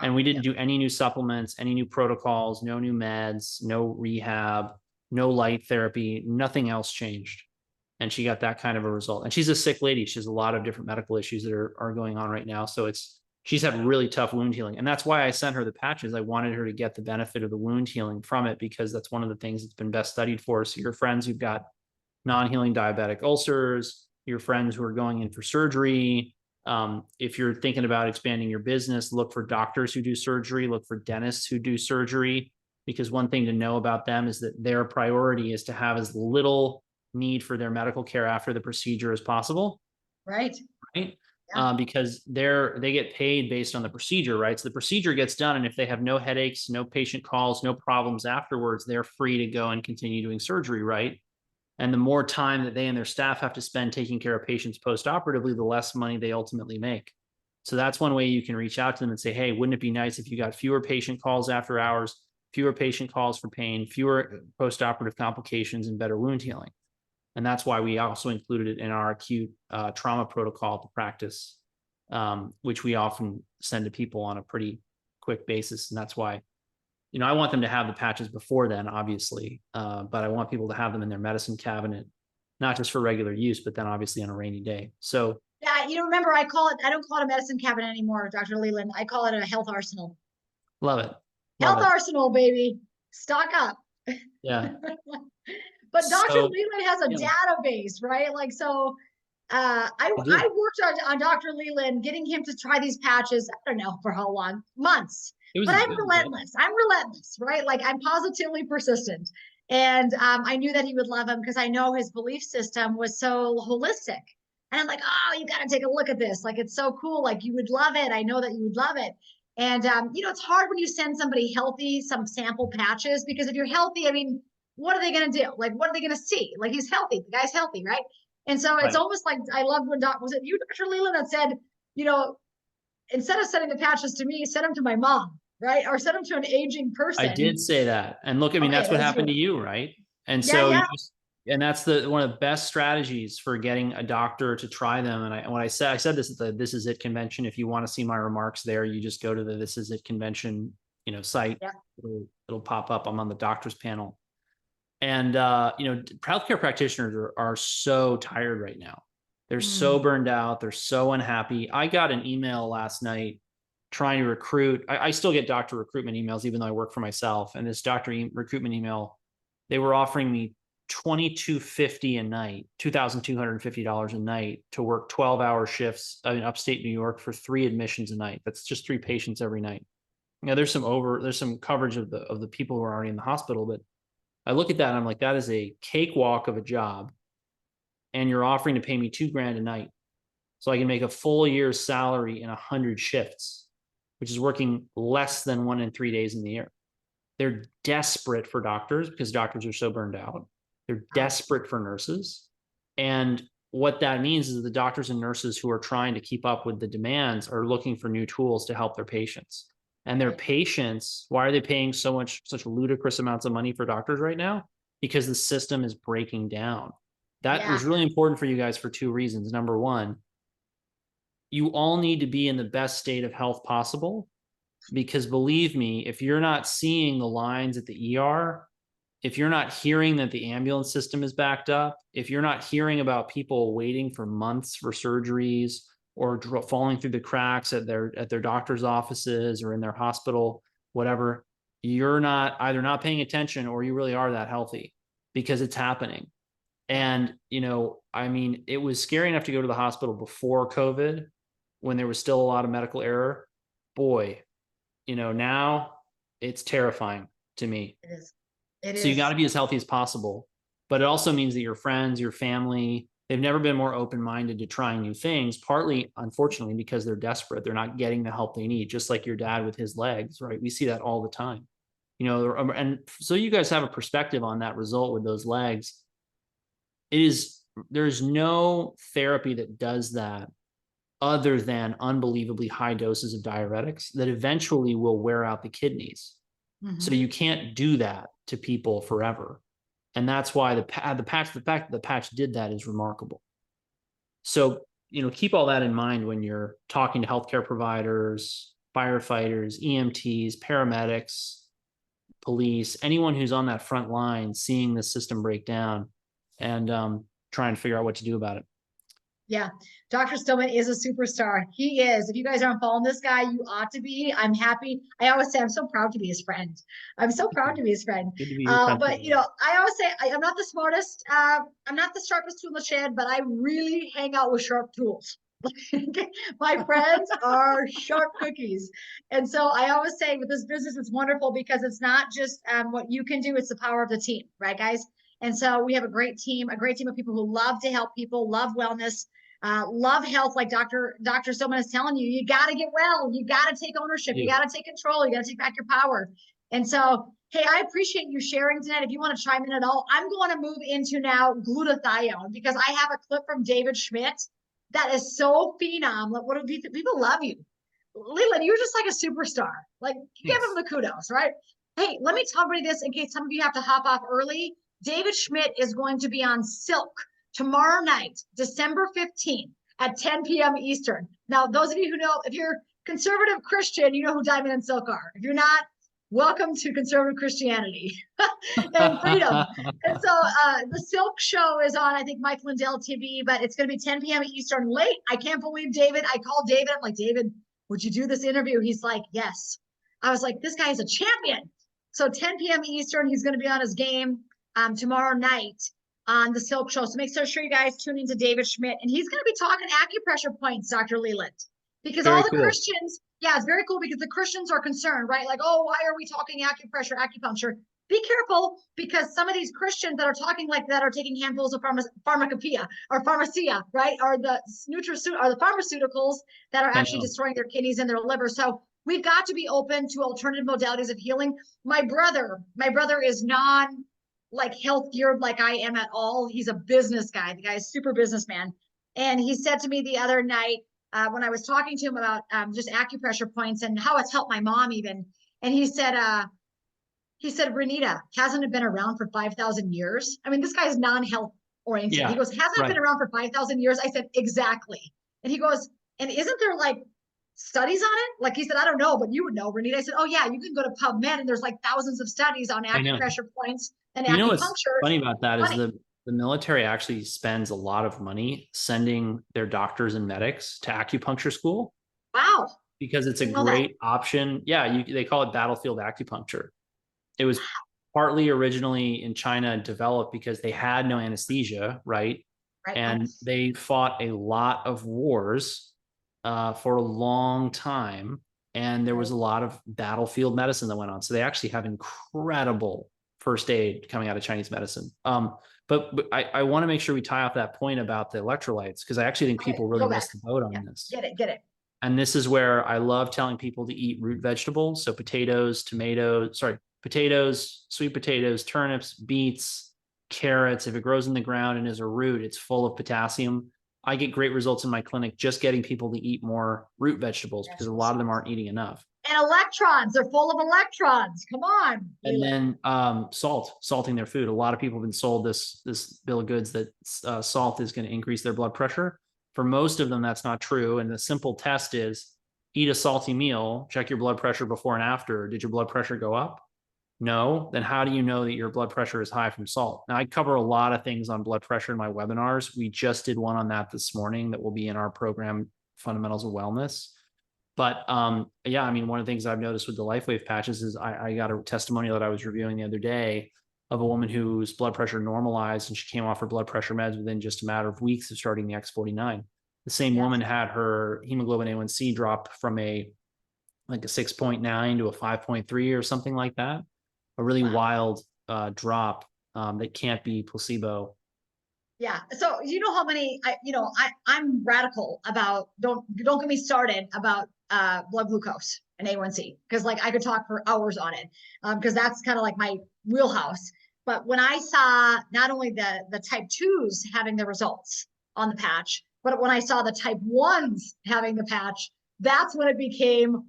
And we didn't do any new supplements, any new protocols, no new meds, no rehab, no light therapy, nothing else changed. And she got that kind of a result. And she's a sick lady. She has a lot of different medical issues that are going on right now. So she's had really tough wound healing. And that's why I sent her the patches. I wanted her to get the benefit of the wound healing from it, because that's one of the things that's been best studied for. So your friends who've got non-healing diabetic ulcers, your friends who are going in for surgery, if you're thinking about expanding your business, look for doctors who do surgery, look for dentists who do surgery, because one thing to know about them is that their priority is to have as little need for their medical care after the procedure as possible.
Right.
Right.
Yeah.
Because they get paid based on the procedure, right? So the procedure gets done, and if they have no headaches, no patient calls, no problems afterwards, they're free to go and continue doing surgery, right? And the more time that they and their staff have to spend taking care of patients post-operatively, the less money they ultimately make. So that's one way you can reach out to them and say, hey, wouldn't it be nice if you got fewer patient calls after hours, fewer patient calls for pain, fewer post-operative complications, and better wound healing? And that's why we also included it in our acute trauma protocol to practice, which we often send to people on a pretty quick basis. And that's why, I want them to have the patches before then, obviously, but I want people to have them in their medicine cabinet, not just for regular use, but then obviously on a rainy day. So
yeah, remember, I don't call it a medicine cabinet anymore, Dr. Leland. I call it a health arsenal.
love it.
Health arsenal, baby. Stock up.
Yeah.
But Dr.
So,
Leland has a database, right? Like, so I worked on Dr. Leland, getting him to try these patches, I don't know for how long, months. But I'm relentless. I'm relentless, right? Like, I'm positively persistent. And I knew that he would love him because I know his belief system was so holistic. And I'm like, oh, you got to take a look at this. Like, it's so cool. Like, you would love it. I know that you would love it. And, it's hard when you send somebody healthy some sample patches, because if you're healthy, I mean, what are they going to do? Like, what are they going to see? Like, he's healthy. The guy's healthy, right? And so it's almost like, I loved when was it you, Dr. Leland, that said, instead of sending the patches to me, send them to my mom, right? Or send them to an aging person.
I did say that. And look, I mean, that's what happened to you, right? And
Yeah,
so
yeah.
and that's one of the best strategies for getting a doctor to try them. And I said this at the This Is It convention. If you want to see my remarks there, you just go to the This Is It convention, site.
Yeah.
It'll pop up. I'm on the doctors panel. And healthcare practitioners are so tired right now. They're so burned out. They're so unhappy. I got an email last night trying to recruit. I still get doctor recruitment emails, even though I work for myself. And this doctor recruitment email, they were offering me $2,250 a night, $2,250 a night to work 12-hour shifts in upstate New York for 3 admissions a night. That's just 3 patients every night. There's some coverage of the people who are already in the hospital, but I look at that and I'm like, that is a cakewalk of a job. And you're offering to pay me $2,000 a night. So I can make a full year's salary in 100 shifts, which is working less than 1 in 3 days in the year. They're desperate for doctors because doctors are so burned out. They're desperate for nurses. And what that means is the doctors and nurses who are trying to keep up with the demands are looking for new tools to help their patients. And their patients, why are they paying such ludicrous amounts of money for doctors right now? Because the system is breaking down. That was really important for you guys for 2 reasons. Number one, you all need to be in the best state of health possible, because believe me, if you're not seeing the lines at the ER, if you're not hearing that the ambulance system is backed up, if you're not hearing about people waiting for months for surgeries or falling through the cracks at their doctor's offices or in their hospital, whatever, you're not either not paying attention or you really are that healthy, because it's happening. And, I mean, it was scary enough to go to the hospital before COVID when there was still a lot of medical error. Boy, now it's terrifying to me.
It is. It
So you
is.
got to be as healthy as possible, but it also means that your friends, your family, they've never been more open-minded to trying new things, partly, unfortunately, because they're desperate. They're not getting the help they need, just like your dad with his legs, right? We see that all the time, and so you guys have a perspective on that result with those legs. There's no therapy that does that other than unbelievably high doses of diuretics that eventually will wear out the kidneys. So you can't do that to people forever. And that's why the fact that the patch did that is remarkable. So, keep all that in mind when you're talking to healthcare providers, firefighters, EMTs, paramedics, police, anyone who's on that front line seeing the system break down and trying to figure out what to do about it.
Yeah, Dr. Stillman is a superstar. He is. If you guys aren't following this guy, you ought to be. I'm happy. I always say I'm so proud to be his friend. I'm so proud to be his friend.
Good to be your friend.
But I always say I'm not the smartest. I'm not the sharpest tool in the shed, but I really hang out with sharp tools. My friends are sharp cookies. And so I always say with this business, it's wonderful because it's not just what you can do, it's the power of the team, right, guys? And so we have a great team of people who love to help people, love wellness, love health. Like Dr. Stillman is telling you, you got to get well. You got to take ownership. You got to take control. You got to take back your power. And so, hey, I appreciate you sharing tonight. If you want to chime in at all, I'm going to move into now glutathione because I have a clip from David Schmidt that is so phenom. Like, what do people love you? Leland, you're just like a superstar. Like, give him the kudos, right? Hey, let me tell everybody this in case some of you have to hop off early. David Schmidt is going to be on Silk tomorrow night, December 15th at 10 p.m. Eastern. Now, those of you who know, if you're conservative Christian, you know who Diamond and Silk are. If you're not, welcome to conservative Christianity and freedom. And so the Silk show is on, I think, Mike Lindell TV, but it's going to be 10 p.m. Eastern late. I can't believe David. I called David. I'm like, David, would you do this interview? He's like, yes. I was like, this guy is a champion. So 10 p.m. Eastern, he's going to be on his game tomorrow night on the Silk show. So make sure you guys tune into David Schmidt, and he's going to be talking acupressure points, Dr. Leland, because all the Christians, it's very cool because the Christians are concerned, right? Like, oh, why are we talking acupressure, acupuncture? Be careful, because some of these Christians that are talking like that are taking handfuls of pharmacopoeia or pharmacia, right? Or the pharmaceuticals that are actually destroying their kidneys and their liver. So we've got to be open to alternative modalities of healing. My brother is like health geared like I am at all. He's a business guy. The guy is super businessman. And he said to me the other night when I was talking to him about just acupressure points and how it's helped my mom even. And he said, Renita, hasn't it been around for 5,000 years? I mean, this guy is non-health oriented. Yeah, he goes, hasn't it been around for 5,000 years? I said, exactly. And he goes, and isn't there like studies on it? Like he said, I don't know, but you would know, Renita. I said, oh yeah, you can go to PubMed and there's like thousands of studies on acupressure points. And
you know what's funny about that is the military actually spends a lot of money sending their doctors and medics to acupuncture school.
Wow.
Because it's a great option. Yeah, they call it battlefield acupuncture. It was partly originally in China developed because they had no anesthesia, right? And they fought a lot of wars for a long time. And there was a lot of battlefield medicine that went on. So they actually have incredible first aid coming out of Chinese medicine. But I want to make sure we tie off that point about the electrolytes, because I actually think people really miss the boat on this.
Get it.
And this is where I love telling people to eat root vegetables. So potatoes, sweet potatoes, turnips, beets, carrots. If it grows in the ground and is a root, it's full of potassium. I get great results in my clinic just getting people to eat more root vegetables because a lot of them aren't eating enough.
And electrons, they're full of electrons. Come on.
And then salting their food. A lot of people have been sold this bill of goods that salt is going to increase their blood pressure. For most of them, that's not true. And the simple test is eat a salty meal, check your blood pressure before and after. Did your blood pressure go up? No. Then how do you know that your blood pressure is high from salt? Now, I cover a lot of things on blood pressure in my webinars. We just did one on that this morning that will be in our program, Fundamentals of Wellness. But yeah, I mean, one of the things I've noticed with the LifeWave patches is I got a testimonial that I was reviewing the other day of a woman whose blood pressure normalized and she came off her blood pressure meds within just a matter of weeks of starting the X49. The same woman had her hemoglobin A1C drop from a 6.9 to a 5.3 or something like that. A really wild drop that can't be placebo.
Yeah. So you know how many, I'm radical about, don't get me started about blood glucose and A1C, because like I could talk for hours on it, because that's kind of like my wheelhouse. But when I saw not only the type 2s having the results on the patch, but when I saw the type 1s having the patch, that's when it became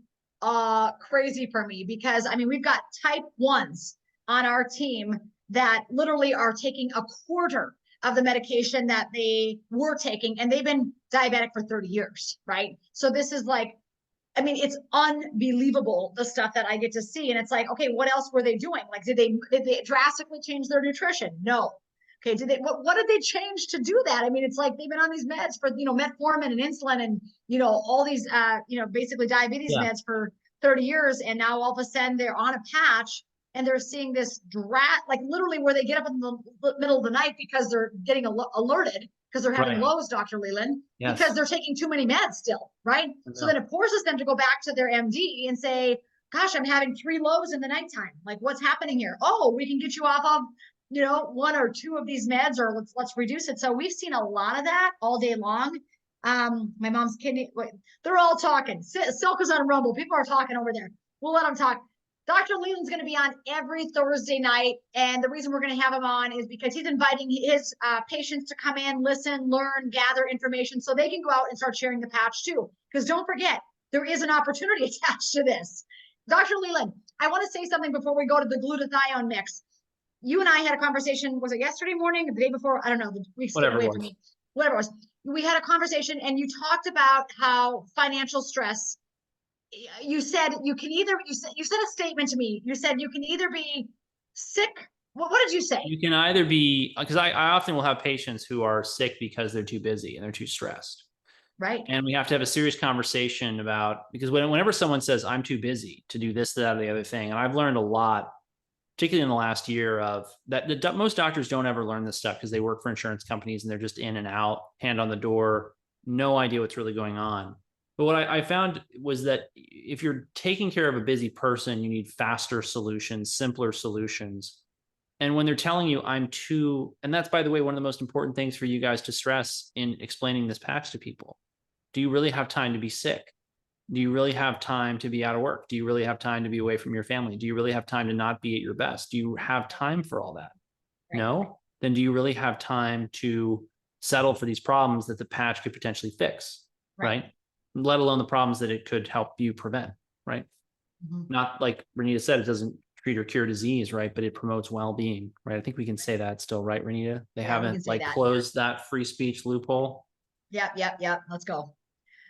crazy for me, because I mean, we've got type 1s on our team that literally are taking a quarter of the medication that they were taking, and they've been diabetic for 30 years, right? So this is like, I mean, it's unbelievable, the stuff that I get to see. And it's like, okay, what else were they doing? Like, did they drastically change their nutrition? No. Okay, what did they change to do that? I mean, it's like they've been on these meds for, metformin and insulin and, all these, basically diabetes meds for 30 years. And now all of a sudden they're on a patch and they're seeing this like literally where they get up in the middle of the night because they're getting alerted because they're having lows, Dr. Leland, because they're taking too many meds still, right? So then it forces them to go back to their MD and say, gosh, I'm having 3 lows in the nighttime. Like, what's happening here? Oh, we can get you off of, 1 or 2 of these meds, or let's reduce it. So we've seen a lot of that all day long. My mom's kidney, they're all talking. Silk is on Rumble. People are talking over there. We'll let them talk. Dr. Leland's going to be on every Thursday night. And the reason we're going to have him on is because he's inviting his patients to come in, listen, learn, gather information so they can go out and start sharing the patch too. Because don't forget, there is an opportunity attached to this. Dr. Leland, I want to say something before we go to the glutathione mix. You and I had a conversation, was it yesterday morning or the day before? I don't know, the week's getting away from me. Whatever it was. We had a conversation and you talked about how financial stress, you said you can either, you said a statement to me. You said you can either be sick. What did you say?
You can either be, because I often will have patients who are sick because they're too busy and they're too stressed.
Right.
And we have to have a serious conversation about, because whenever someone says I'm too busy to do this, that, or the other thing, and I've learned a lot, particularly in the last year, of that most doctors don't ever learn this stuff because they work for insurance companies and they're just in and out, hand on the door, no idea what's really going on. But what I found was that if you're taking care of a busy person, you need faster solutions, simpler solutions. And when they're telling you I'm too, and that's, by the way, one of the most important things for you guys to stress in explaining this patch to people. Do you really have time to be sick? Do you really have time to be out of work? Do you really have time to be away from your family? Do you really have time to not be at your best? Do you have time for all that? Right. No? Then do you really have time to settle for these problems that the patch could potentially fix? Right? Let alone the problems that it could help you prevent, right? Mm-hmm. Not like Renita said, it doesn't treat or cure disease, right? But it promotes well-being, right? I think we can say that still, right, Renita? They haven't closed that free speech loophole.
Yep. Let's go.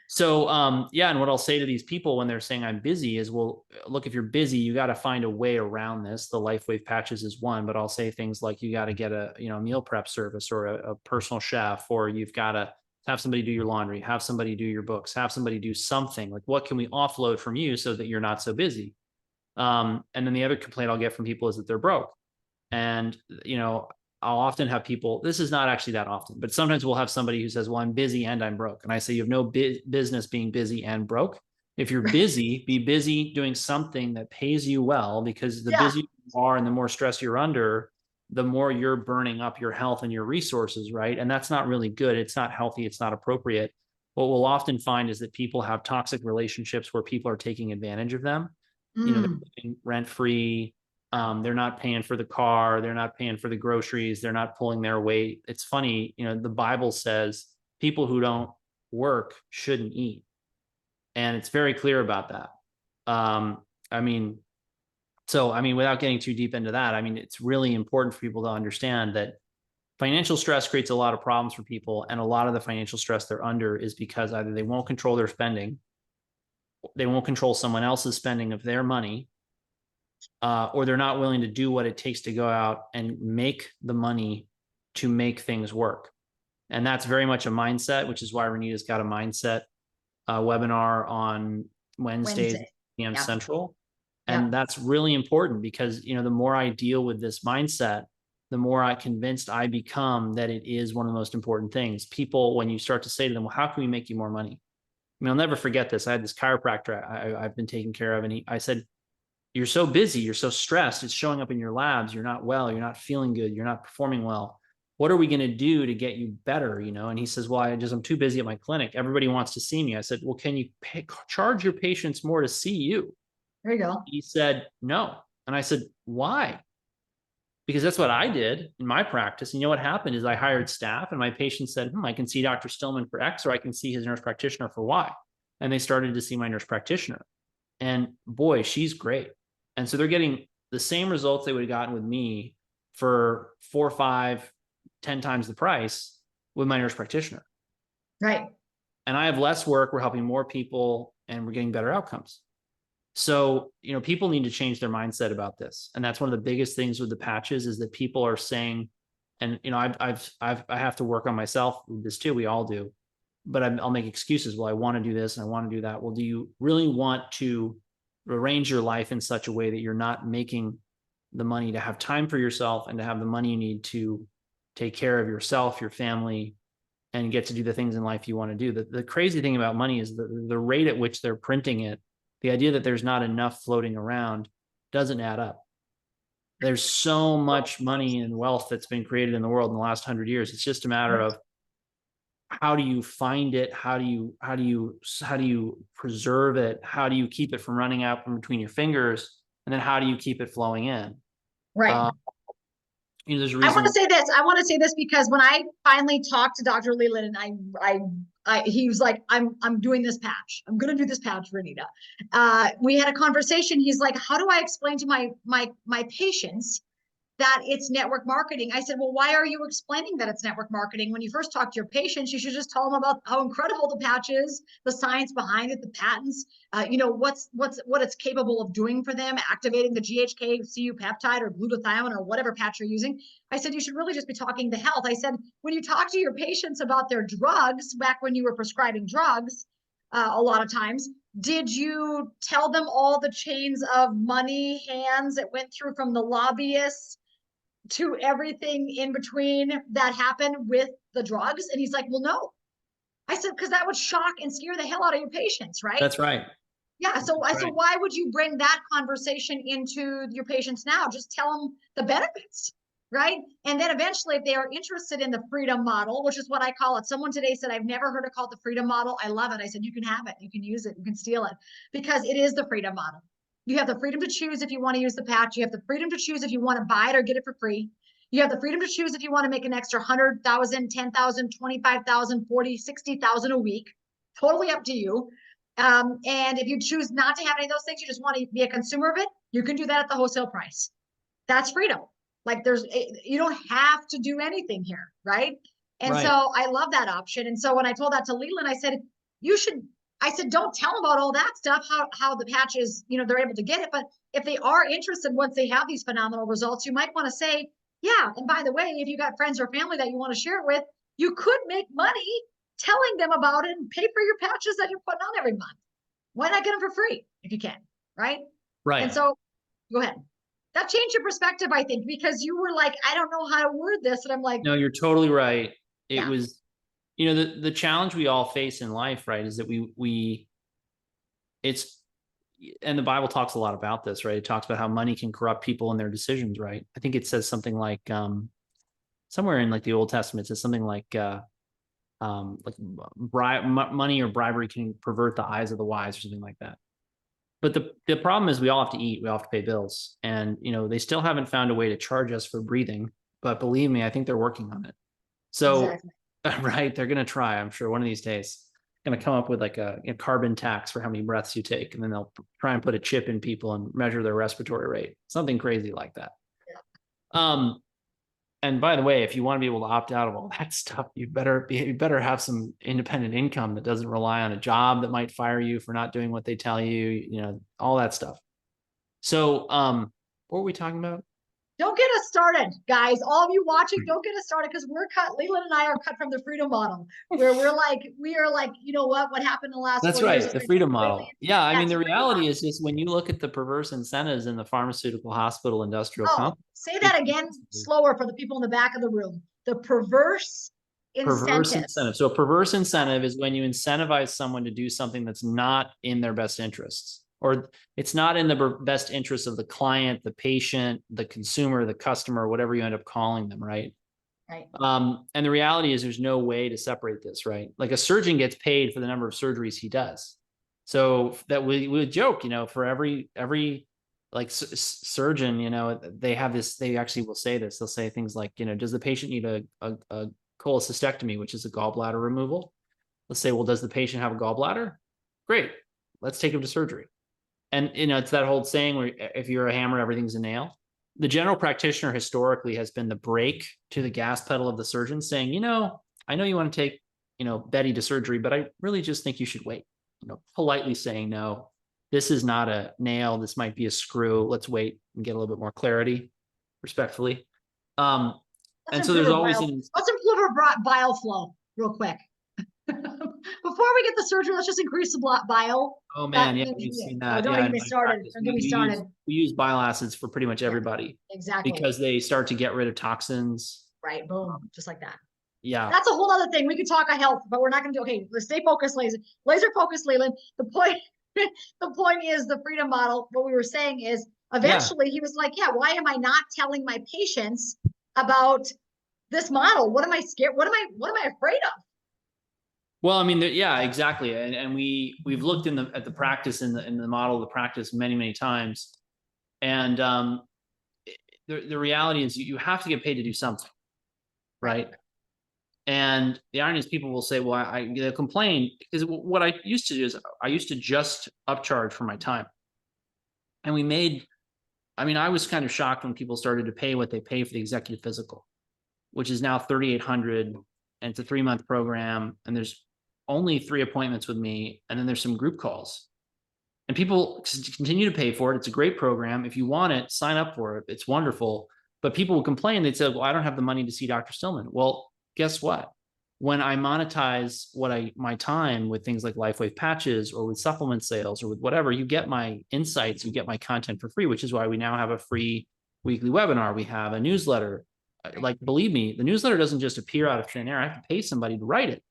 So, and what I'll say to these people when they're saying I'm busy is, well, look, if you're busy, you got to find a way around this. The LifeWave patches is one, but I'll say things like you got to get a, meal prep service or a personal chef, or you've got to have somebody do your laundry, have somebody do your books, have somebody do something. Like, what can we offload from you so that you're not so busy? And then the other complaint I'll get from people is that they're broke. And, I'll often have people, this is not actually that often, but sometimes we'll have somebody who says, well, I'm busy and I'm broke. And I say, you have no business being busy and broke. If you're busy, be busy doing something that pays you well, because the busier you are and the more stress you're under, the more you're burning up your health and your resources, right? And that's not really good. It's not healthy. It's not appropriate. What we'll often find is that people have toxic relationships where people are taking advantage of them. They're living rent-free. They're not paying for the car. They're not paying for the groceries. They're not pulling their weight. It's funny, the Bible says people who don't work shouldn't eat. And it's very clear about that. Without getting too deep into that, it's really important for people to understand that financial stress creates a lot of problems for people. And a lot of the financial stress they're under is because either they won't control their spending, they won't control someone else's spending of their money, or they're not willing to do what it takes to go out and make the money to make things work. And that's very much a mindset, which is why Renita's got a mindset webinar on Wednesdays, PM
Yeah.
Central. And that's really important because, the more I deal with this mindset, the more I convinced I become that it is one of the most important things. People, when you start to say to them, well, how can we make you more money? I mean, I'll never forget this. I had this chiropractor I've been taking care of, and I said, you're so busy, you're so stressed, it's showing up in your labs, you're not well, you're not feeling good, you're not performing well. What are we going to do to get you better? And he says, well, I'm too busy at my clinic. Everybody wants to see me. I said, well, can you charge your patients more to see you?
There you go.
He said, no. And I said, why? Because that's what I did in my practice. And what happened is I hired staff, and my patients said, I can see Dr. Stillman for X, or I can see his nurse practitioner for Y. And they started to see my nurse practitioner. And boy, she's great. And so they're getting the same results they would have gotten with me for 4, 5, 10 times the price with my nurse practitioner.
Right.
And I have less work. We're helping more people, and we're getting better outcomes. So, people need to change their mindset about this. And that's one of the biggest things with the patches is that people are saying, and, I have to work on myself with this too. We all do, but I'll make excuses. Well, I want to do this and I want to do that. Well, do you really want to arrange your life in such a way that you're not making the money to have time for yourself and to have the money you need to take care of yourself, your family, and get to do the things in life you want to do? The crazy thing about money is the rate at which they're printing it. The idea that there's not enough floating around doesn't add up. There's so much money and wealth that's been created in the world in the last 100 years. It's just a matter of how do you find it? How do you preserve it? How do you keep it from running out from between your fingers? And then how do you keep it flowing in?
Right.
There's a reason.
I want to say this because when I finally talked to Dr. Leland, and he was like, I'm doing this patch. I'm going to do this patch, Renita. We had a conversation. He's like, how do I explain to my patients that it's network marketing? I said, well, why are you explaining that it's network marketing? When you first talk to your patients, you should just tell them about how incredible the patch is, the science behind it, the patents, what it's capable of doing for them, activating the GHK, CU peptide or glutathione or whatever patch you're using. I said, you should really just be talking to health. I said, when you talk to your patients about their drugs, back when you were prescribing drugs, a lot of times, did you tell them all the chains of money, hands that went through from the lobbyists to everything in between that happened with the drugs? And he's like, well, no. I said, because that would shock and scare the hell out of your patients, right?
That's right.
Yeah. So why would you bring that conversation into your patients now? Just tell them the benefits, right? And then eventually, if they are interested in the freedom model, which is what I call it. Someone today said, I've never heard it called the freedom model. I love it. I said, you can have it. You can use it. You can steal it, because it is the freedom model. You have the freedom to choose if you want to use the patch. You have the freedom to choose if you want to buy it or get it for free. You have the freedom to choose if you want to make an extra 100,000, 10,000, 25,000, 40, 60,000 a week. Totally up to you. And if you choose not to have any of those things, you just want to be a consumer of it, you can do that at the wholesale price. That's freedom. Like you don't have to do anything here, right? And so I love that option. And so when I told that to Leland, I said, don't tell them about all that stuff, how the patches, they're able to get it. But if they are interested, once they have these phenomenal results, you might want to say, yeah, and by the way, if you got friends or family that you want to share it with, you could make money telling them about it and pay for your patches that you're putting on every month. Why not get them for free if you can, right?
Right.
And so go ahead. That changed your perspective, I think, because you were like, I don't know how to word this. And I'm like,
no, you're totally right. It was, the challenge we all face in life, right, is that and the Bible talks a lot about this, right? It talks about how money can corrupt people and their decisions, right? I think it says something like, somewhere in like the Old Testament, it says something like money or bribery can pervert the eyes of the wise or something like that. But the problem is we all have to eat, we all have to pay bills, and they still haven't found a way to charge us for breathing. But believe me, I think they're working on it. So, exactly. Right, they're going to try, I'm sure, one of these days. Going to come up with like a carbon tax for how many breaths you take, and then they'll try and put a chip in people and measure their respiratory rate, something crazy like that. and by the way, if you want to be able to opt out of all that stuff, you better have some independent income that doesn't rely on a job that might fire you for not doing what they tell you, you know, all that stuff. So, what were we talking about?
Don't get us started, guys. All of you watching, don't get us started because we're cut. Leland and I are cut from the freedom model, where we are like, you know what happened in the last
That's
4 years
right,
is
the
like
freedom
completely-
model. Yeah, I mean,
That's
the
freedom
reality
model.
is just when you look at the perverse incentives in the pharmaceutical hospital industrial
Oh,
complex,
say that again slower for the people in the back of the room. The perverse
perverse
incentives.
incentive. So a perverse incentive is when you incentivize someone to do something that's not in their best interests, or it's not in the best interest of the client, the patient, the consumer, the customer, whatever you end up calling them, right?
Right.
And the reality is there's no way to separate this, right? Like a surgeon gets paid for the number of surgeries he does. So that we would joke, you know, for every like surgeon, you know, they have this, they actually will say this, they'll say things like, you know, does the patient need a cholecystectomy, which is a gallbladder removal? Let's say, well, does the patient have a gallbladder? Great, let's take him to surgery. And, you know, it's that whole saying where if you're a hammer, everything's a nail. The general practitioner historically has been the brake to the gas pedal of the surgeon, saying, you know, I know you want to take, you know, Betty to surgery, but I really just think you should wait. You know, politely saying, no, this is not a nail. This might be a screw. Let's wait and get a little bit more clarity, respectfully. And so there's always
let's improve our bile flow real quick. Before we get the surgery, let's just increase the bile.
Oh man, yeah, we've seen that.
Don't
Yeah,
get me started. Don't get me started.
We use bile acids for pretty much everybody.
Exactly.
Because they start to get rid of toxins.
Right. Boom. Just like that.
Yeah.
That's a whole other thing. We could talk a health, but we're not going to do, okay, let's stay focused, laser focused, Leland. The point is the freedom model. What we were saying is eventually he was like, yeah, why am I not telling my patients about this model? What am I scared? What am I afraid of?
Well, I mean, yeah, exactly. And we've looked at the practice in the model of the practice many times. And the reality is you have to get paid to do something, right? And the irony is people will say, well, they'll complain because what I used to do is I used to just upcharge for my time. And I was kind of shocked when people started to pay what they pay for the executive physical, which is now $3,800, and it's a 3-month program, and there's only 3 appointments with me, and then there's some group calls. And people continue to pay for it. It's a great program. If you want it, sign up for it. It's wonderful. But people will complain. They'd say, well, I don't have the money to see Dr. Stillman. Well, guess what? When I monetize my time with things like LifeWave patches or with supplement sales or with whatever, you get my insights, you get my content for free, which is why we now have a free weekly webinar. We have a newsletter. Like, believe me, the newsletter doesn't just appear out of thin air. I have to pay somebody to write it.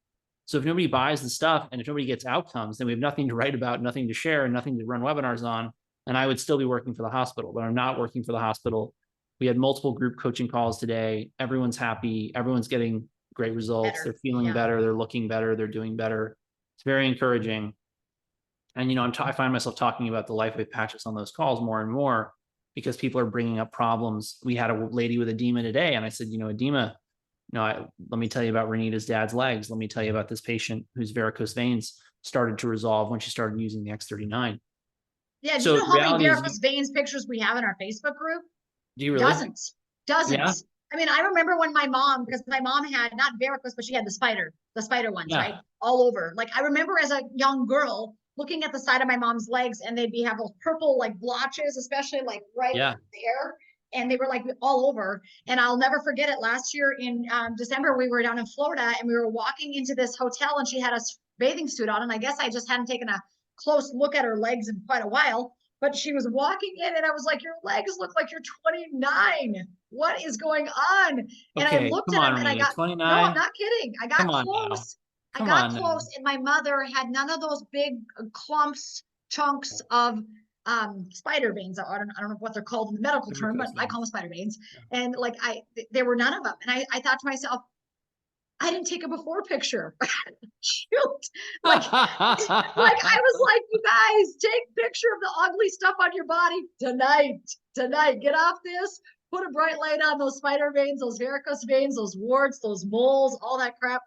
So if nobody buys the stuff and if nobody gets outcomes, then we have nothing to write about, nothing to share, and nothing to run webinars on. And I would still be working for the hospital, but I'm not working for the hospital. We had multiple group coaching calls today. Everyone's happy. Everyone's getting great results. They're feeling better. They're looking better. They're doing better. It's very encouraging. And, you know, I find myself talking about the LifeWave patches on those calls more and more because people are bringing up problems. We had a lady with edema today, and I said, you know, edema, let me tell you about Renita's dad's legs. Let me tell you about this patient whose varicose veins started to resolve when she started using the X39.
Yeah, do you know how many varicose veins pictures we have in our Facebook group?
Do you really?
Dozens. Yeah. I mean, I remember when my mom, because my mom had not varicose, but she had the spider ones, right? All over. Like, I remember as a young girl looking at the side of my mom's legs, and they'd have those purple like blotches, especially like right there. And they were like all over. And I'll never forget it. Last year in December, we were down in Florida and we were walking into this hotel and she had a bathing suit on. And I guess I just hadn't taken a close look at her legs in quite a while. But she was walking in and I was like, your legs look like you're 29. What is going on? And I looked at him and I got, 29? No, I'm not kidding. I got close. I got close and my mother had none of those big clumps, chunks of spider veins. I don't know what they're called in the medical term, but I call them spider veins. And like there were none of them. And I thought to myself, I didn't take a before picture. Shoot. Like I was like, you guys, take picture of the ugly stuff on your body tonight. Get off this, put a bright light on those spider veins, those varicose veins, those warts, those moles, all that crap.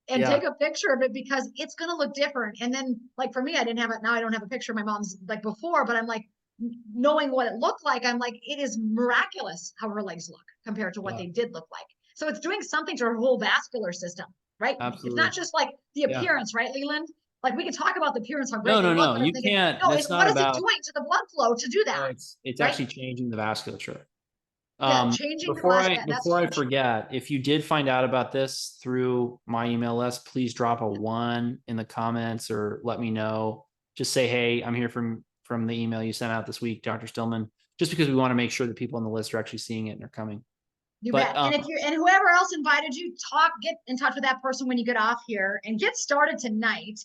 And take a picture of it because it's going to look different. And then like for me, I didn't have it. Now I don't have a picture of my mom's like before, but I'm like, knowing what it looked like, I'm like, it is miraculous how her legs look compared to what they did look like. So it's doing something to our whole vascular system, right? It's
Absolutely.
not just like the
Yeah.
appearance, right, Leland? Like we can talk about the appearance, how great
No,
they
no,
look,
no,
but I'm
you
thinking,
can't.
no,
That's
it's
not
what is
about.
it doing to the blood flow to do
No,
that?
it's
right?
actually changing the vasculature.
Yeah, changing the
Before
glass,
I
that's
before I
huge.
forget, if you did find out about this through my email list, please drop a 1 in the comments or let me know. Just say, hey, I'm here from the email you sent out this week, Dr. Stillman. Just because we want to make sure that people on the list are actually seeing it and are coming.
You
But,
bet. And if you and whoever else invited you, get in touch with that person when you get off here and get started tonight.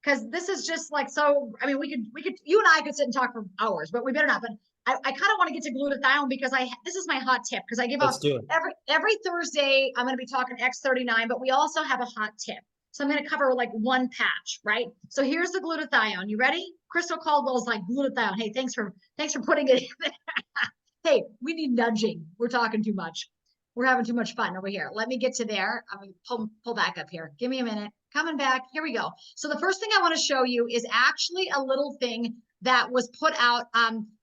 Because this is just like so. I mean, we could you and I could sit and talk for hours, but we better not. But I kind of want to get to glutathione because this is my hot tip because I give
Let's
out
do it.
every Thursday. I'm going to be talking X39, but we also have a hot tip. So I'm going to cover like one patch, right? So here's the glutathione. You ready? Crystal Caldwell's like glutathione. Hey, thanks for putting it in there. Hey, we need nudging. We're talking too much. We're having too much fun over here. Let me get to there. I'm gonna pull back up here. Give me a minute. Coming back. Here we go. So the first thing I want to show you is actually a little thing that was put out.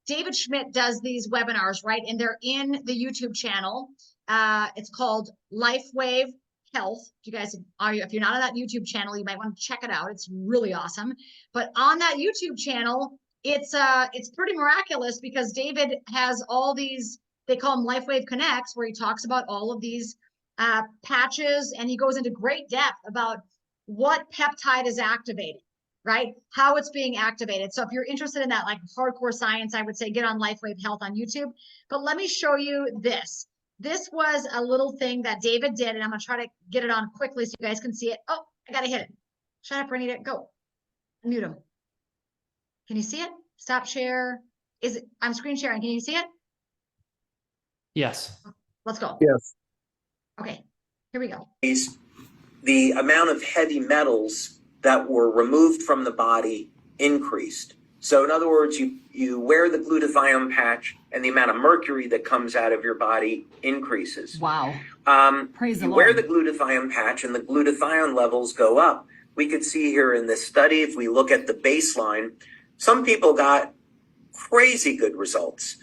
David Schmidt does these webinars, right? And they're in the YouTube channel. It's called LifeWave Health. You guys if you're not on that YouTube channel, you might want to check it out. It's really awesome. But on that YouTube channel, it's pretty miraculous because David has all these, they call them LifeWave Connects, where he talks about all of these patches, and he goes into great depth about what peptide is activating, right? How it's being activated. So if you're interested in that, like hardcore science, I would say get on LifeWave Health on YouTube. But let me show you this. This was a little thing that David did, and I'm gonna try to get it on quickly so you guys can see it. Oh, I gotta hit it. Shut up, Renita. Go. Mute him. Can you see it? Stop share. I'm screen sharing. Can you see it?
Yes.
Let's go.
Yes.
Okay, here we go.
The amount of heavy metals that were removed from the body increased. So in other words, you wear the glutathione patch and the amount of mercury that comes out of your body increases.
Wow. Praise the
You
Lord.
wear the glutathione patch and the glutathione levels go up. We could see here in this study, if we look at the baseline, some people got crazy good results.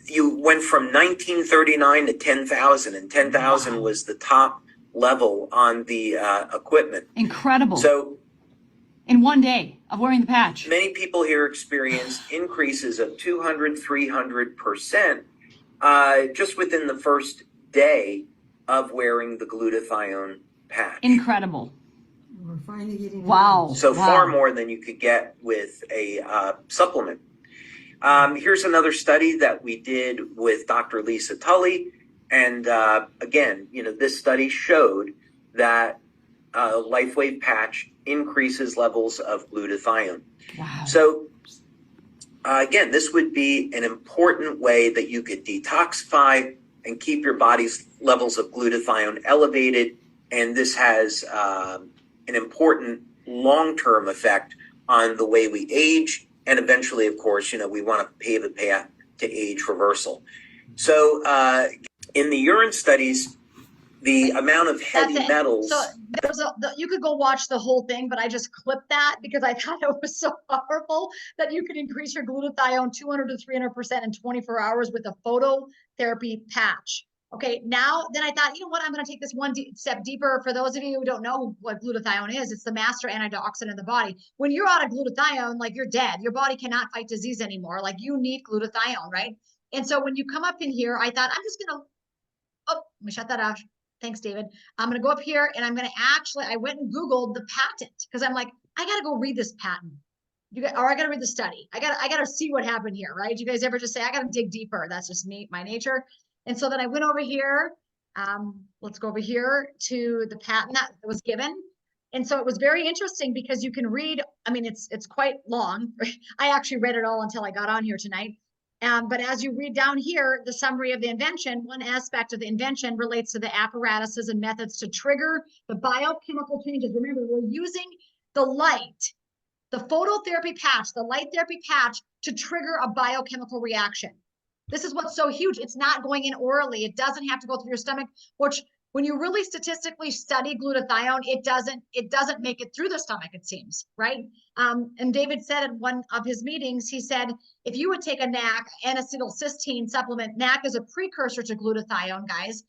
You went from 1939 to 10,000, and 10,000
Wow.
was the top level on the equipment.
Incredible.
So
in one day of wearing the patch.
many people here experienced increases of 200, 300% just within the first day of wearing the glutathione patch.
Incredible.
We're finally getting
Wow.
So
Wow.
far more than you could get with a supplement. Here's another study that we did with Dr. Lisa Tully. And again, this study showed that LifeWave patch increases levels of glutathione.
Wow.
So again, this would be an important way that you could detoxify and keep your body's levels of glutathione elevated. And this has an important long-term effect on the way we age. And eventually, of course, we want to pave a path to age reversal. So in the urine studies, the amount of heavy
That's it.
metals.
So you could go watch the whole thing, but I just clipped that because I thought it was so powerful that you could increase your glutathione 200 to 300% in 24 hours with a phototherapy patch. Okay, then I thought, you know what, I'm going to take this one step deeper. For those of you who don't know what glutathione is, it's the master antioxidant in the body. When you're out of glutathione, like you're dead. Your body cannot fight disease anymore. Like you need glutathione, right? And so when you come up in here, I thought, I'm just going to, let me shut that off. Thanks, David. I'm going to go up here and I'm going to I went and Googled the patent because I'm like, I got to go read this patent. Or I got to read the study. I got to see what happened here, right? You guys ever just say, I got to dig deeper. That's just my nature. And so then I went over here. Let's go over here to the patent that was given. And so it was very interesting because you can read, I mean, it's quite long. I actually read it all until I got on here tonight. But as you read down here, the summary of the invention, one aspect of the invention relates to the apparatuses and methods to trigger the biochemical changes. Remember, we're using the light, the phototherapy patch, the light therapy patch to trigger a biochemical reaction. This is what's so huge. It's not going in orally. It doesn't have to go through your stomach, which when you really statistically study glutathione, it doesn't make it through the stomach, it seems, right? And David said at one of his meetings, he said, if you would take a NAC, N-acetylcysteine supplement, NAC is a precursor to glutathione, guys.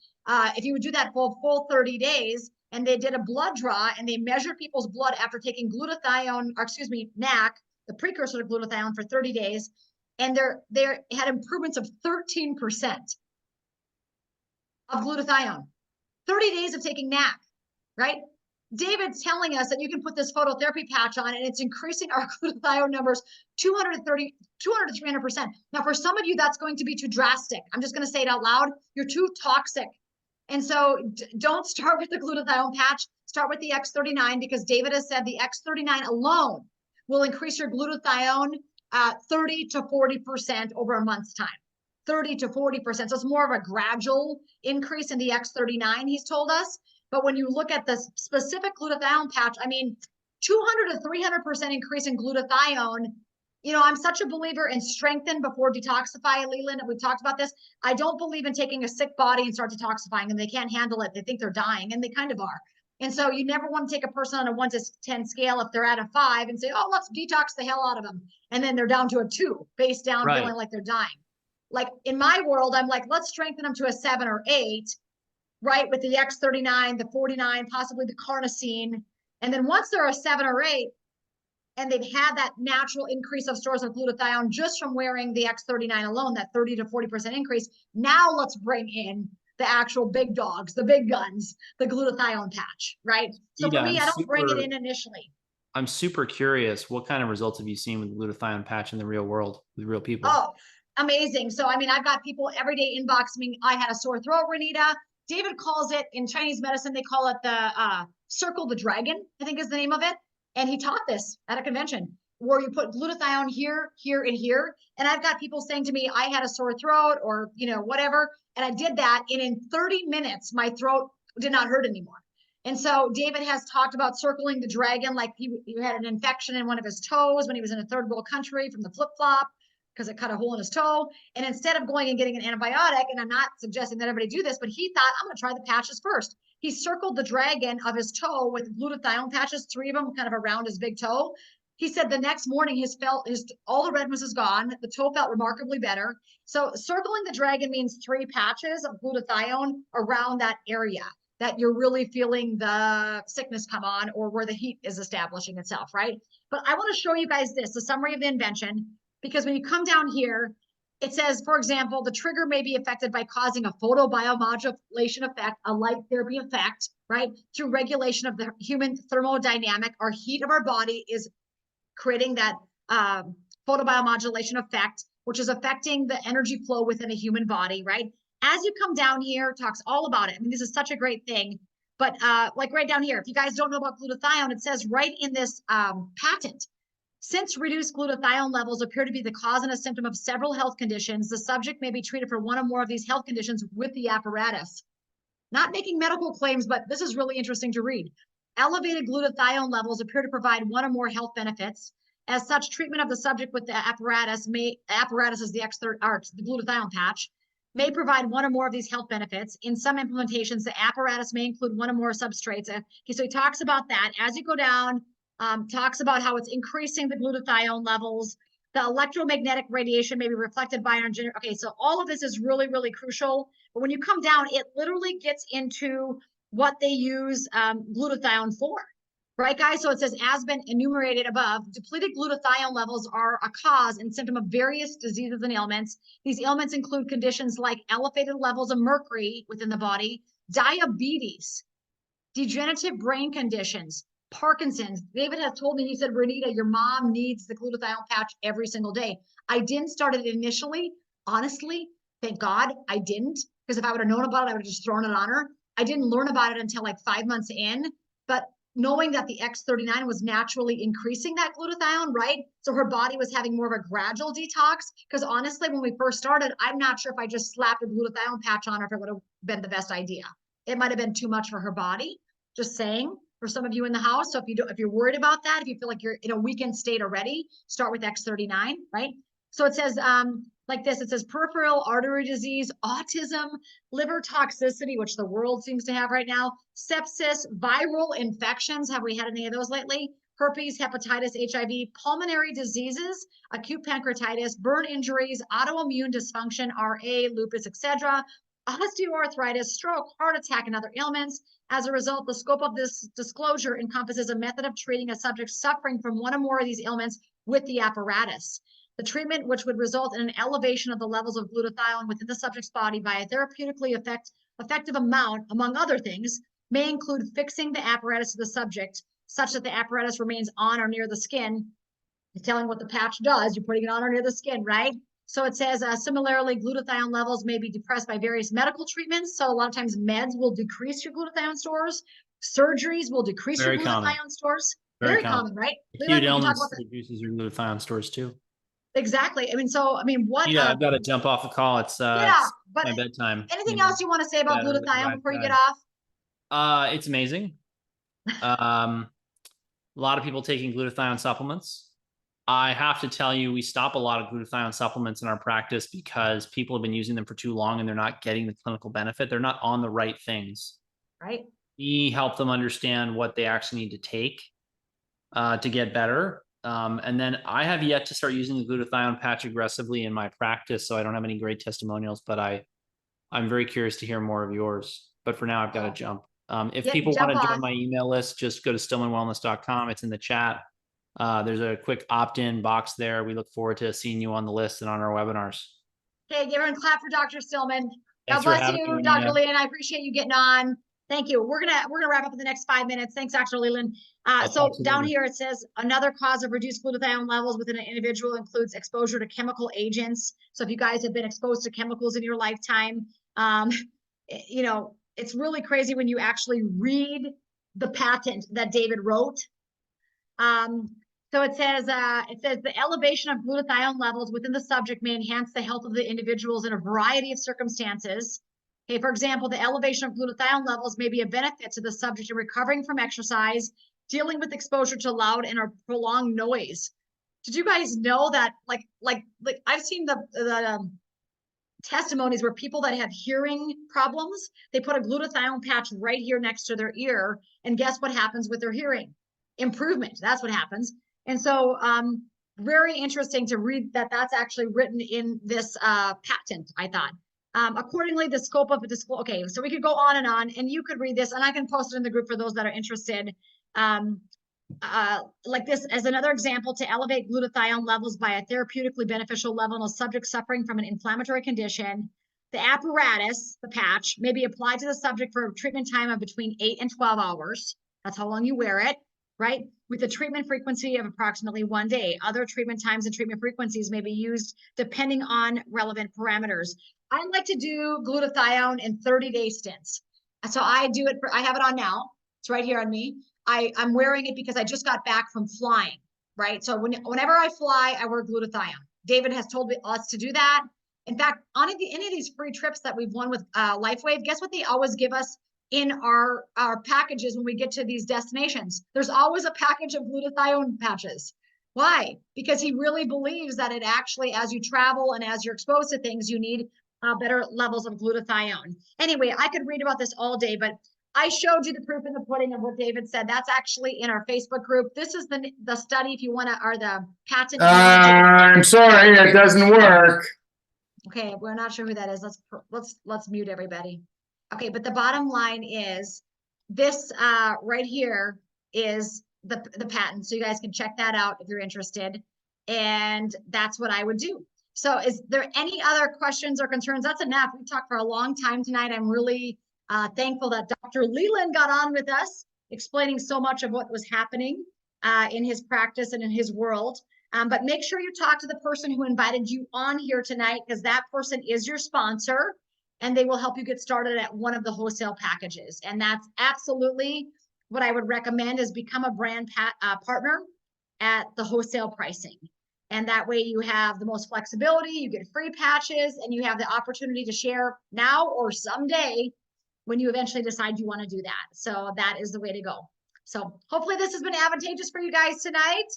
If you would do that for a full 30 days, and they did a blood draw and they measured people's blood after taking glutathione, or excuse me, NAC, the precursor to glutathione, for 30 days, and they had improvements of 13% of glutathione. 30 days of taking NAC, right? David's telling us that you can put this phototherapy patch on and it's increasing our glutathione numbers 200 to 300%. Now, for some of you, that's going to be too drastic. I'm just going to say it out loud. You're too toxic. And so don't start with the glutathione patch. Start with the X39, because David has said the X39 alone will increase your glutathione 30 to 40% over a month's time. 30 to 40%. So it's more of a gradual increase in the X39, he's told us. But when you look at the specific glutathione patch, I mean, 200 to 300% increase in glutathione. You know, I'm such a believer in strengthen before detoxify, Leland, and we've talked about this. I don't believe in taking a sick body and start detoxifying them. They can't handle it. They think they're dying, and they kind of are. And so you never want to take a person on a 1 to 10 scale if they're at a 5 and say, oh, let's detox the hell out of them. And then they're down to a 2, face down,
Right.
feeling like they're dying. Like in my world, I'm like, let's strengthen them to a 7 or 8, right? With the X39, the 49, possibly the carnosine. And then once they're a 7 or 8, and they've had that natural increase of stores of glutathione just from wearing the X39 alone, that 30 to 40% increase, now let's bring in the actual big dogs, the big guns, the glutathione patch, right? So for me, I don't bring it in initially.
I'm super curious. What kind of results have you seen with the glutathione patch in the real world with real people?
Oh, amazing. So, I mean, I've got people every day inboxing me. I had a sore throat, Renita. David calls it, in Chinese medicine, they call it the circle the dragon, I think is the name of it. And he taught this at a convention where you put glutathione here, here, and here. And I've got people saying to me, I had a sore throat or, you know, whatever. And I did that. And in 30 minutes, my throat did not hurt anymore. And so David has talked about circling the dragon, like he had an infection in one of his toes when he was in a third world country from the flip-flop, because it cut a hole in his toe. And instead of going and getting an antibiotic, and I'm not suggesting that everybody do this, but he thought, I'm going to try the patches first. He circled the dragon of his toe with glutathione patches, 3 of them kind of around his big toe. He said the next morning all the redness is gone. The toe felt remarkably better. So circling the dragon means 3 patches of glutathione around that area that you're really feeling the sickness come on, or where the heat is establishing itself, right? But I want to show you guys this, the summary of the invention, because when you come down here, it says, for example, the trigger may be affected by causing a photobiomodulation effect, a light therapy effect, right? Through regulation of the human thermodynamic, our heat of our body is creating that photobiomodulation effect, which is affecting the energy flow within a human body, right? As you come down here, it talks all about it. I mean, this is such a great thing. But like right down here, if you guys don't know about glutathione, it says right in this patent, since reduced glutathione levels appear to be the cause and a symptom of several health conditions, the subject may be treated for one or more of these health conditions with the apparatus. Not making medical claims, but this is really interesting to read. Elevated glutathione levels appear to provide one or more health benefits. As such, treatment of the subject with the apparatus is the glutathione patch, may provide one or more of these health benefits. In some implementations, the apparatus may include one or more substrates. Okay, so he talks about that. As you go down, talks about how it's increasing the glutathione levels. The electromagnetic radiation may be reflected by our engineer. Okay, so all of this is really, really crucial. But when you come down, it literally gets into what they use glutathione for. Right, guys? So it says, as been enumerated above, depleted glutathione levels are a cause and symptom of various diseases and ailments. These ailments include conditions like elevated levels of mercury within the body, diabetes, degenerative brain conditions, Parkinson's. David has told me, he said, Renita, your mom needs the glutathione patch every single day. I didn't start it initially. Honestly, thank God I didn't, because if I would have known about it, I would have just thrown it on her. I didn't learn about it until like 5 months in, but knowing that the X39 was naturally increasing that glutathione, right? So her body was having more of a gradual detox. Because honestly, when we first started, I'm not sure if I just slapped a glutathione patch on her if it would have been the best idea. It might have been too much for her body. Just saying, for some of you in the house. So if you're worried about that, if you feel like you're in a weakened state already, start with X39, right? So it says, like this. It says peripheral artery disease, autism, liver toxicity, which the world seems to have right now, sepsis, viral infections. Have we had any of those lately? Herpes, hepatitis, HIV, pulmonary diseases, acute pancreatitis, burn injuries, autoimmune dysfunction, RA, lupus, etc., osteoarthritis, stroke, heart attack, and other ailments. As a result, the scope of this disclosure encompasses a method of treating a subject suffering from one or more of these ailments with the apparatus. The treatment, which would result in an elevation of the levels of glutathione within the subject's body by a therapeutically effective amount, among other things, may include fixing the apparatus to the subject such that the apparatus remains on or near the skin. It's telling what the patch does. You're putting it on or near the skin, right? So it says, similarly, glutathione levels may be depressed by various medical treatments. So a lot of times meds will decrease your glutathione stores. Surgeries will decrease
Very
your
common.
glutathione stores.
Very
Very
common.
common, right?
Acute
Leland, we can talk
illness
about that.
reduces your glutathione stores too.
Exactly. What?
Yeah, I've got to jump off the call. It's
Yeah, but
my bedtime.
anything
you know.
else you want to say about
Better
glutathione
right
before you
side.
get off?
It's amazing. A lot of people taking glutathione supplements. I have to tell you, we stop a lot of glutathione supplements in our practice because people have been using them for too long and they're not getting the clinical benefit. They're not on the right things.
Right.
We help them understand what they actually need to take to get better. And then I have yet to start using the glutathione patch aggressively in my practice, so I don't have any great testimonials, but I'm very curious to hear more of yours. But for now, I've got to jump. If
Yep,
people want to
jump
join
on.
my email list, just go to stillmanwellness.com. It's in the chat. There's a quick opt-in box there. We look forward to seeing you on the list and on our webinars.
Okay, give everyone a clap for Dr. Stillman. God
Thanks for
bless
having
you,
me,
Dr.
Nina.
Leland. I appreciate you getting on. Thank you. We're gonna wrap up in the next 5 minutes. Thanks, Dr. Leland.
I'll
So
talk to you
down
later.
here it says another cause of reduced glutathione levels within an individual includes exposure to chemical agents. So if you guys have been exposed to chemicals in your lifetime, you know, it's really crazy when you actually read the patent that David wrote. So it says the elevation of glutathione levels within the subject may enhance the health of the individuals in a variety of circumstances. Okay, for example, the elevation of glutathione levels may be a benefit to the subject in recovering from exercise, dealing with exposure to loud and or prolonged noise. Did you guys know that, like I've seen the testimonies where people that have hearing problems, they put a glutathione patch right here next to their ear, and guess what happens with their hearing? Improvement. That's what happens. And so very interesting to read that that's actually written in this patent, I thought. Accordingly, the scope of the disclosure. Okay, so we could go on, and you could read this, and I can post it in the group for those that are interested. Like this as another example, to elevate glutathione levels by a therapeutically beneficial level in a subject suffering from an inflammatory condition. The apparatus, the patch, may be applied to the subject for a treatment time of between 8 and 12 hours. That's how long you wear it, right? With a treatment frequency of approximately 1 day. Other treatment times and treatment frequencies may be used depending on relevant parameters. I like to do glutathione in 30-day stints. So I do it, I have it on now. It's right here on me. I'm wearing it because I just got back from flying, right? So whenever I fly, I wear glutathione. David has told us to do that. In fact, on any of these free trips that we've won with LifeWave, guess what they always give us in our packages when we get to these destinations? There's always a package of glutathione patches. Why? Because he really believes that it actually, as you travel and as you're exposed to things, you need better levels of glutathione. Anyway, I could read about this all day, but I showed you the proof in the pudding of what David said. That's actually in our Facebook group. This is the study, if you want to, or the patent.
I'm sorry, it doesn't work.
Okay, we're not sure who that is. Let's mute everybody. Okay, but the bottom line is this right here is the patent. So you guys can check that out if you're interested. And that's what I would do. So is there any other questions or concerns? That's enough. We talked for a long time tonight. I'm really thankful that Dr. Leland got on with us, explaining so much of what was happening in his practice and in his world. But make sure you talk to the person who invited you on here tonight, because that person is your sponsor, and they will help you get started at one of the wholesale packages. And that's absolutely what I would recommend, is become a brand partner at the wholesale pricing. And that way you have the most flexibility, you get free patches, and you have the opportunity to share now or someday when you eventually decide you want to do that. So that is the way to go. So hopefully this has been advantageous for you guys tonight.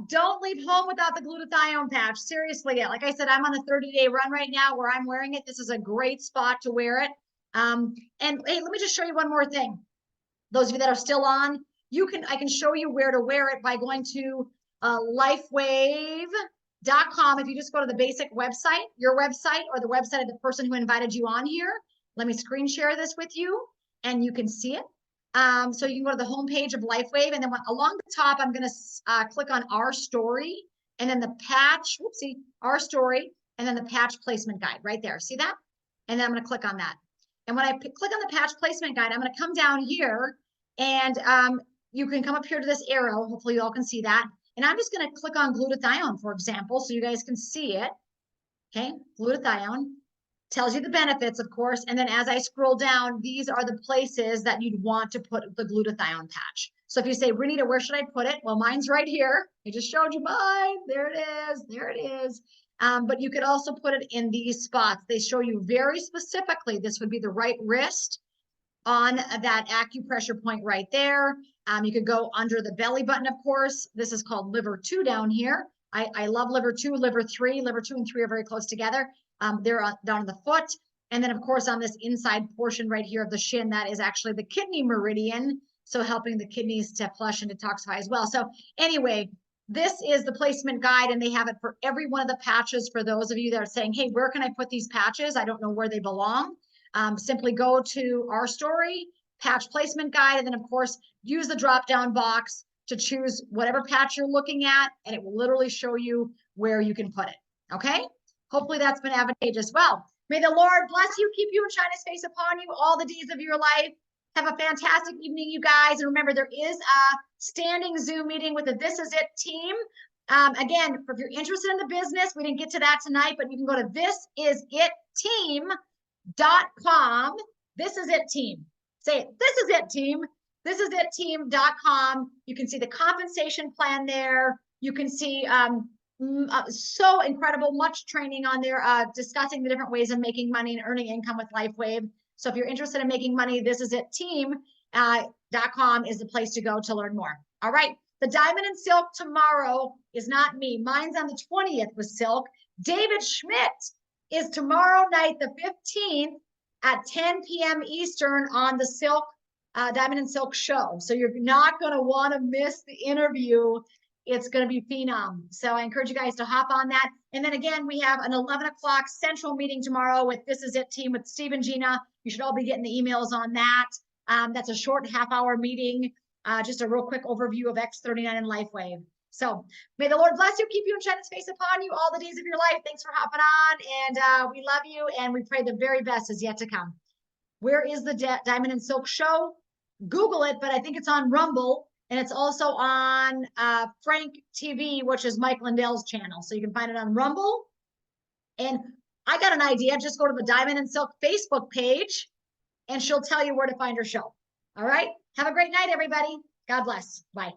Don't leave home without the glutathione patch. Seriously, like I said, I'm on a 30-day run right now where I'm wearing it. This is a great spot to wear it. And hey, let me just show you one more thing. Those of you that are still on, I can show you where to wear it by going to lifewave.com. If you just go to the basic website, your website or the website of the person who invited you on here, let me screen share this with you and you can see it. So you can go to the homepage of LifeWave, and then along the top, I'm going to click on Our Story, and then the patch, whoopsie, Our Story, and then the patch placement guide right there. See that? And then I'm going to click on that. And when I click on the patch placement guide, I'm going to come down here, and you can come up here to this arrow. Hopefully you all can see that. And I'm just going to click on glutathione, for example, so you guys can see it. Okay, glutathione. Tells you the benefits, of course, and then as I scroll down, these are the places that you'd want to put the glutathione patch. So if you say, Renita, where should I put it? Well, mine's right here. I just showed you mine. There it is. There it is. But you could also put it in these spots. They show you very specifically, this would be the right wrist on that acupressure point right there. You could go under the belly button, of course. This is called liver 2 down here. I love liver 2, liver 3. Liver 2 and 3 are very close together. They're down on the foot. And then, of course, on this inside portion right here of the shin, that is actually the kidney meridian. So helping the kidneys to flush and detoxify as well. So anyway, this is the placement guide, and they have it for every one of the patches. For those of you that are saying, hey, where can I put these patches? I don't know where they belong. Simply go to Our Story, patch placement guide, and then, of course, use the drop-down box to choose whatever patch you're looking at, and it will literally show you where you can put it. Okay? Hopefully that's been advantageous. Well, may the Lord bless you, keep you and shine his face upon you all the days of your life. Have a fantastic evening, you guys. And remember, there is a standing Zoom meeting with the This Is It team. Again, if you're interested in the business, we didn't get to that tonight, but you can go to thisisitteam.com. This is it team. Say it. This is it team. Thisisitteam.com. You can see the compensation plan there. You can see so incredible, much training on there, discussing the different ways of making money and earning income with LifeWave. So if you're interested in making money, thisisitteam.com is the place to go to learn more. All right. The Diamond and Silk tomorrow is not me. Mine's on the 20th with Silk. David Schmidt is tomorrow night, the 15th at 10 p.m. Eastern on the Silk Diamond and Silk show. So you're not going to want to miss the interview. It's going to be phenom. So I encourage you guys to hop on that. And then again, we have an 11 o'clock central meeting tomorrow with This Is It team with Steve and Gina. You should all be getting the emails on that. That's a short half-hour meeting. Just a real quick overview of X39 and LifeWave. So may the Lord bless you, keep you and shine his face upon you all the days of your life. Thanks for hopping on. And we love you. And we pray the very best is yet to come. Where is the Diamond and Silk show? Google it, but I think it's on Rumble. And it's also on Frank TV, which is Mike Lindell's channel. So you can find it on Rumble. And I got an idea. Just go to the Diamond and Silk Facebook page, and she'll tell you where to find her show. All right? Have a great night, everybody. God bless. Bye.